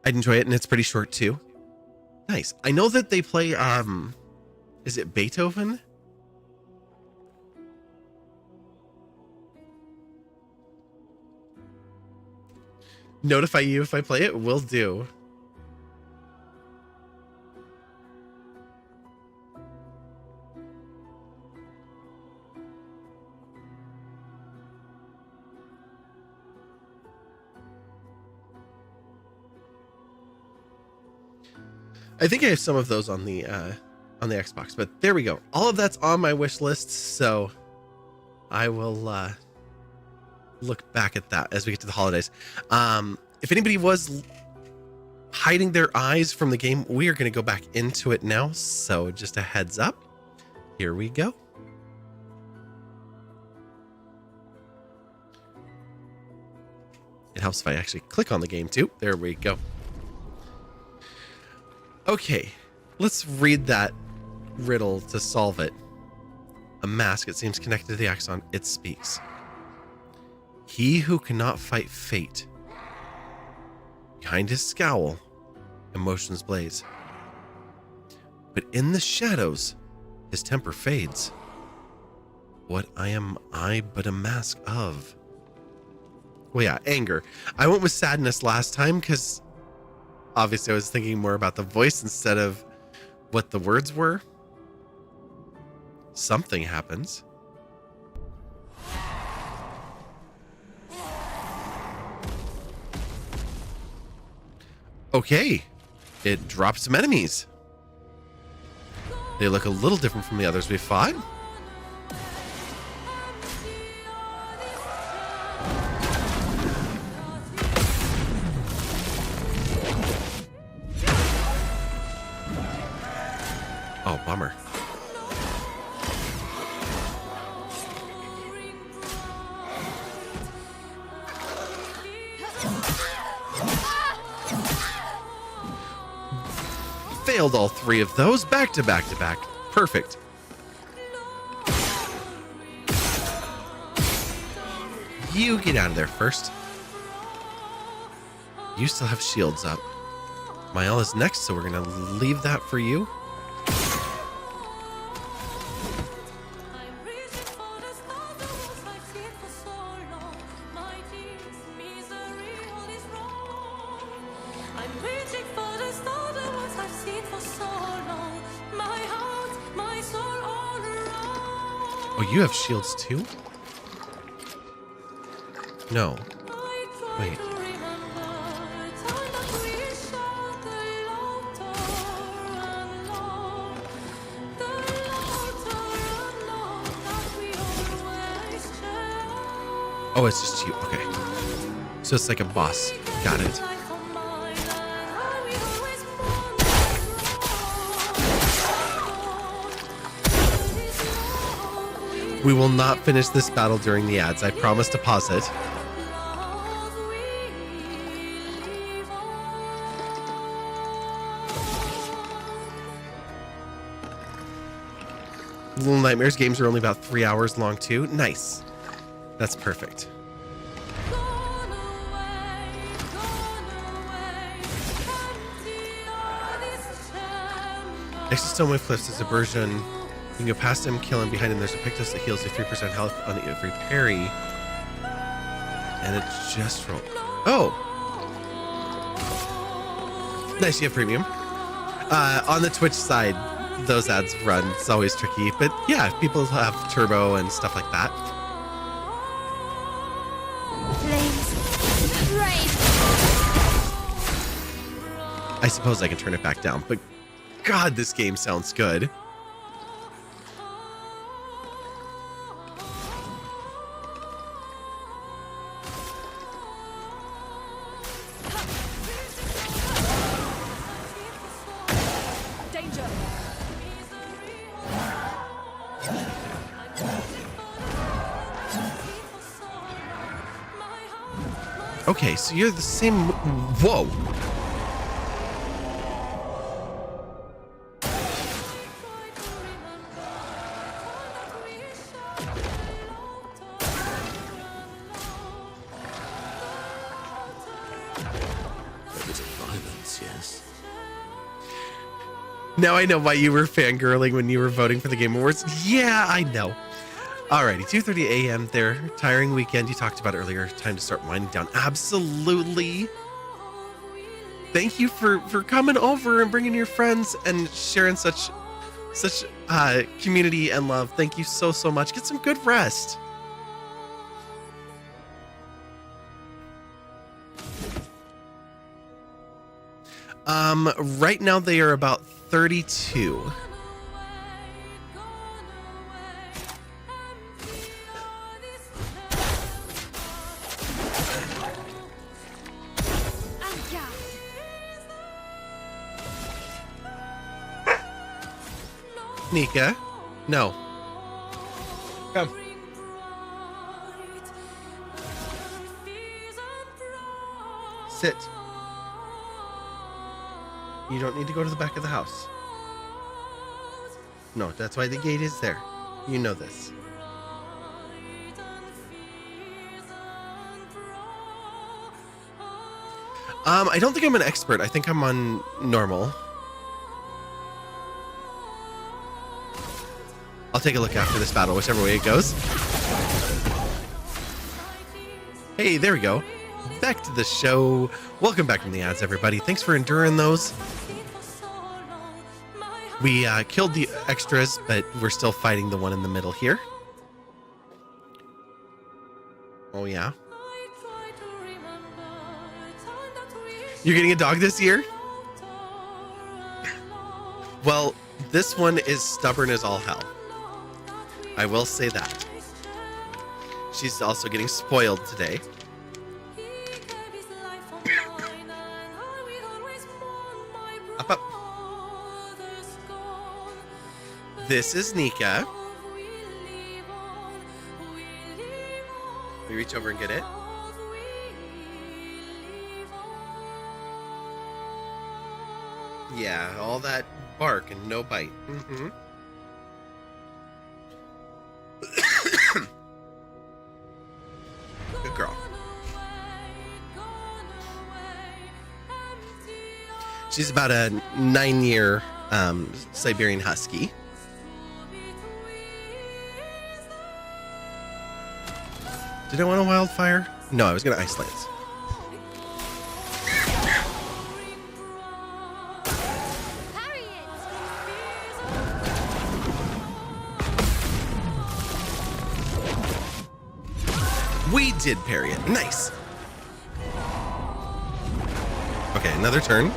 I'd enjoy it, and it's pretty short too. Nice. I know that they play is it Beethoven? Notify you if I play it? Will do. I think I have some of those on the Xbox, but there we go. All of that's on my wish list, so I will look back at that as we get to the holidays. If anybody was hiding their eyes from the game, we are going to go back into it now. So just a heads up. Here we go. It helps if I actually click on the game too. There we go. Okay, let's read that riddle to solve it. A mask, it seems connected to the Axon. It speaks. He who cannot fight fate. Behind his scowl, emotions blaze. But in the shadows, his temper fades. What am I but a mask of? Well, yeah, anger. I went with sadness last time because obviously I was thinking more about the voice instead of what the words were. Something happens. Okay, it dropped some enemies. They look a little different from the others we fought. Oh, bummer. Failed all three of those back to back to back. Perfect. You get out of there first. You still have shields up. Mael is next, so we're going to leave that for you. Oh, you have shields too? No. Wait. Oh, it's just you. Okay. So it's like a boss. Got it. We will not finish this battle during the ads. I promise to pause it. Little Nightmares games are only about 3 hours long too. Nice. That's perfect. Next to Stoneway Cliffs is a version. You can go past him, kill him. Behind him, there's a Pictus that heals you 3% health on every parry. And it just rolled. Oh! Nice, you have premium. On the Twitch side, those ads run. It's always tricky. But yeah, people have turbo and stuff like that. I suppose I can turn it back down. But God, this game sounds good. Okay, so you're the same. Whoa. A bit of violence, yes. Now I know why you were fangirling when you were voting for the Game Awards. Yeah, I know. Alrighty, 2:30 a.m. there. Tiring weekend you talked about earlier. Time to start winding down. Absolutely. Thank you for coming over and bringing your friends and sharing such community and love. Thank you so much. Get some good rest. Right now they are about 32. Nika, no. Come. Sit. You don't need to go to the back of the house. No, that's why the gate is there. You know this. I don't think I'm an expert. I think I'm on normal. I'll take a look after this battle, whichever way it goes. Hey, there we go. Back to the show. Welcome back from the ads, everybody. Thanks for enduring those. We killed the extras, but we're still fighting the one in the middle here. Oh, yeah. You're getting a dog this year? Well, this one is stubborn as all hell. I will say that. She's also getting spoiled today. Up, up. This is Nika. We reach over and get it. Yeah, all that bark and no bite. Mm-hmm. Good girl. She's about a 9-year Siberian Husky. Did I want a wildfire? No, I was going to ice lance. We did parry it. Nice. Okay, another turn.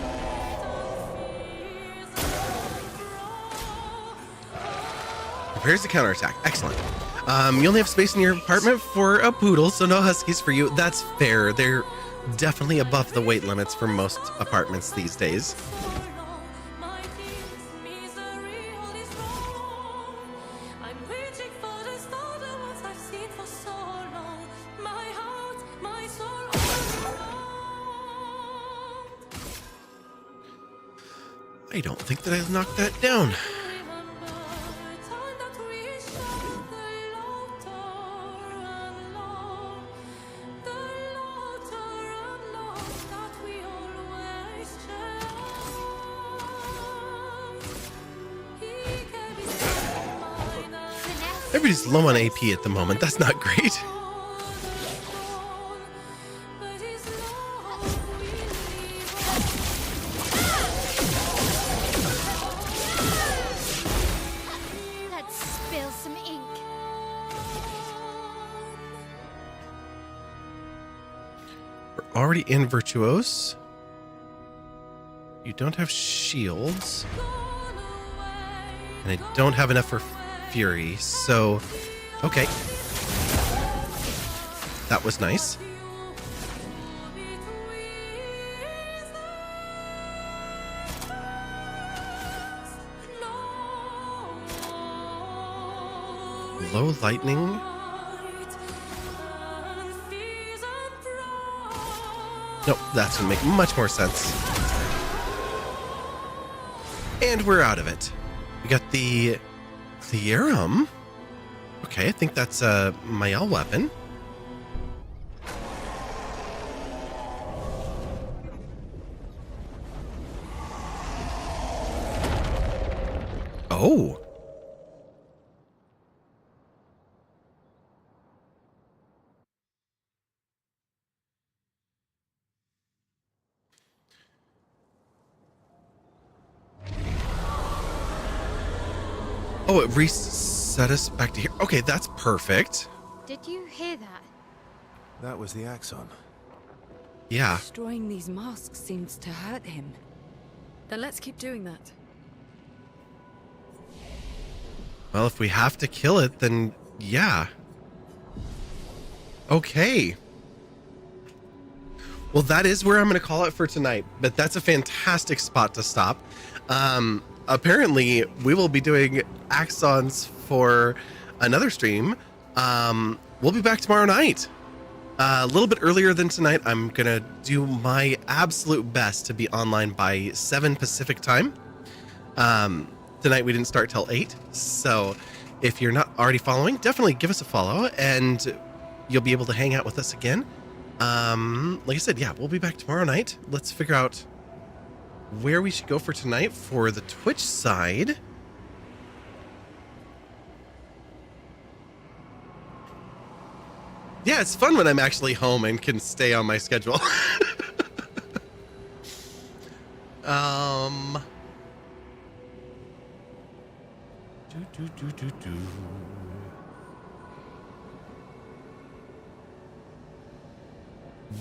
Prepares the counterattack. Excellent. You only have space in your apartment for a poodle, so no huskies for you. That's fair. They're definitely above the weight limits for most apartments these days. I don't think that I knocked that down. Everybody's low on AP at the moment. That's not great. Let's spill some ink. We're already in Virtuose. You don't have shields. And I don't have enough for Fury, so okay. That was nice. Low lightning. Nope, that's gonna make much more sense. And we're out of it. We got the Therum. Okay, I think that's a Mael weapon. Oh. Oh, it reset us back to here. Okay, that's perfect. Did you hear that? That was the Axon. Yeah. Destroying these masks seems to hurt him. Then let's keep doing that. Well, if we have to kill it, then yeah. Okay. Well, that is where I'm going to call it for tonight, but that's a fantastic spot to stop. Apparently, we will be doing Axons for another stream. We'll be back tomorrow night. A little bit earlier than tonight. I'm going to do my absolute best to be online by 7 Pacific time. Tonight we didn't start till 8. So if you're not already following, definitely give us a follow and you'll be able to hang out with us again. Like I said, yeah, we'll be back tomorrow night. Let's figure out where we should go for tonight for the Twitch side. Yeah, it's fun when I'm actually home and can stay on my schedule.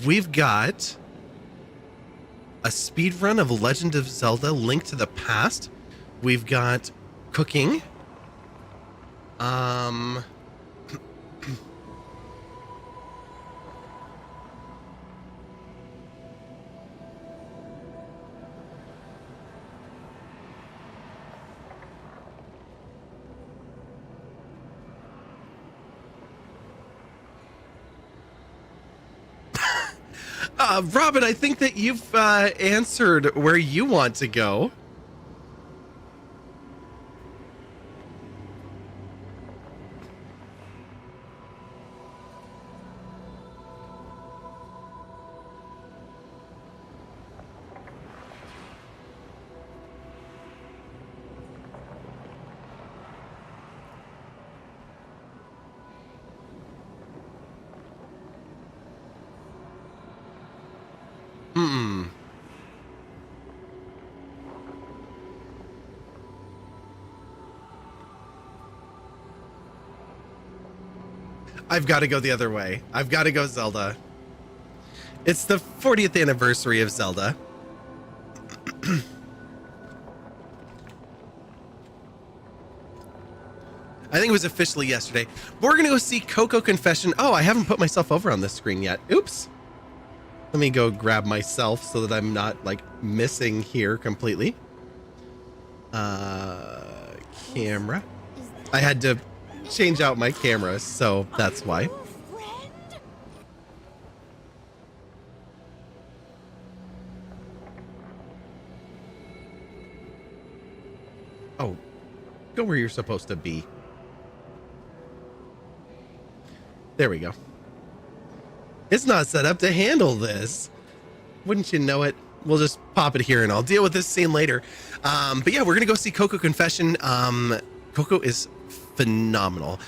We've got a speed run of Legend of Zelda: Link to the Past. We've got cooking. Robin, I think that you've answered where you want to go. I've got to go the other way. I've got to go Zelda. It's the 40th anniversary of Zelda. I think it was officially yesterday. But we're going to go see Coco Confession. Oh, I haven't put myself over on this screen yet. Oops. Let me go grab myself so that I'm not like missing here completely. Camera. I had to change out my camera, so that's why. Oh, go where you're supposed to be. There we go. It's not set up to handle this. Wouldn't you know it? We'll just pop it here and I'll deal with this scene later. But yeah, we're gonna go see Coco Confession. Coco is phenomenal.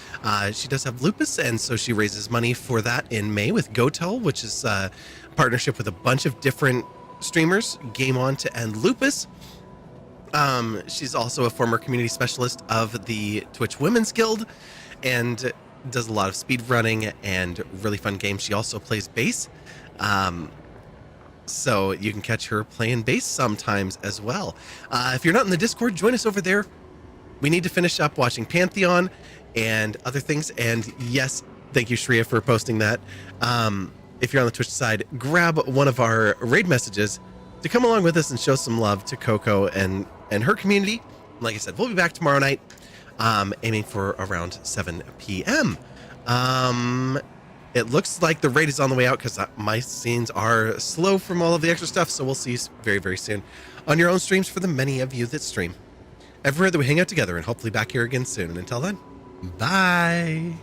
She does have lupus, and so she raises money for that in May with GoTel, which is a partnership with a bunch of different streamers, Game On to End Lupus. She's also a former community specialist of the Twitch Women's Guild and does a lot of speed running and really fun games. She also plays bass. So you can catch her playing bass sometimes as well. If you're not in the Discord, join us over there. We need to finish up watching Pantheon and other things. And yes, thank you, Shreya, for posting that. If you're on the Twitch side, grab one of our raid messages to come along with us and show some love to Coco and her community. Like I said, we'll be back tomorrow night, aiming for around 7 p.m. It looks like the raid is on the way out because my scenes are slow from all of the extra stuff. So we'll see you very, very soon on your own streams for the many of you that stream. Everywhere that we hang out together, and hopefully back here again soon. And until then, bye.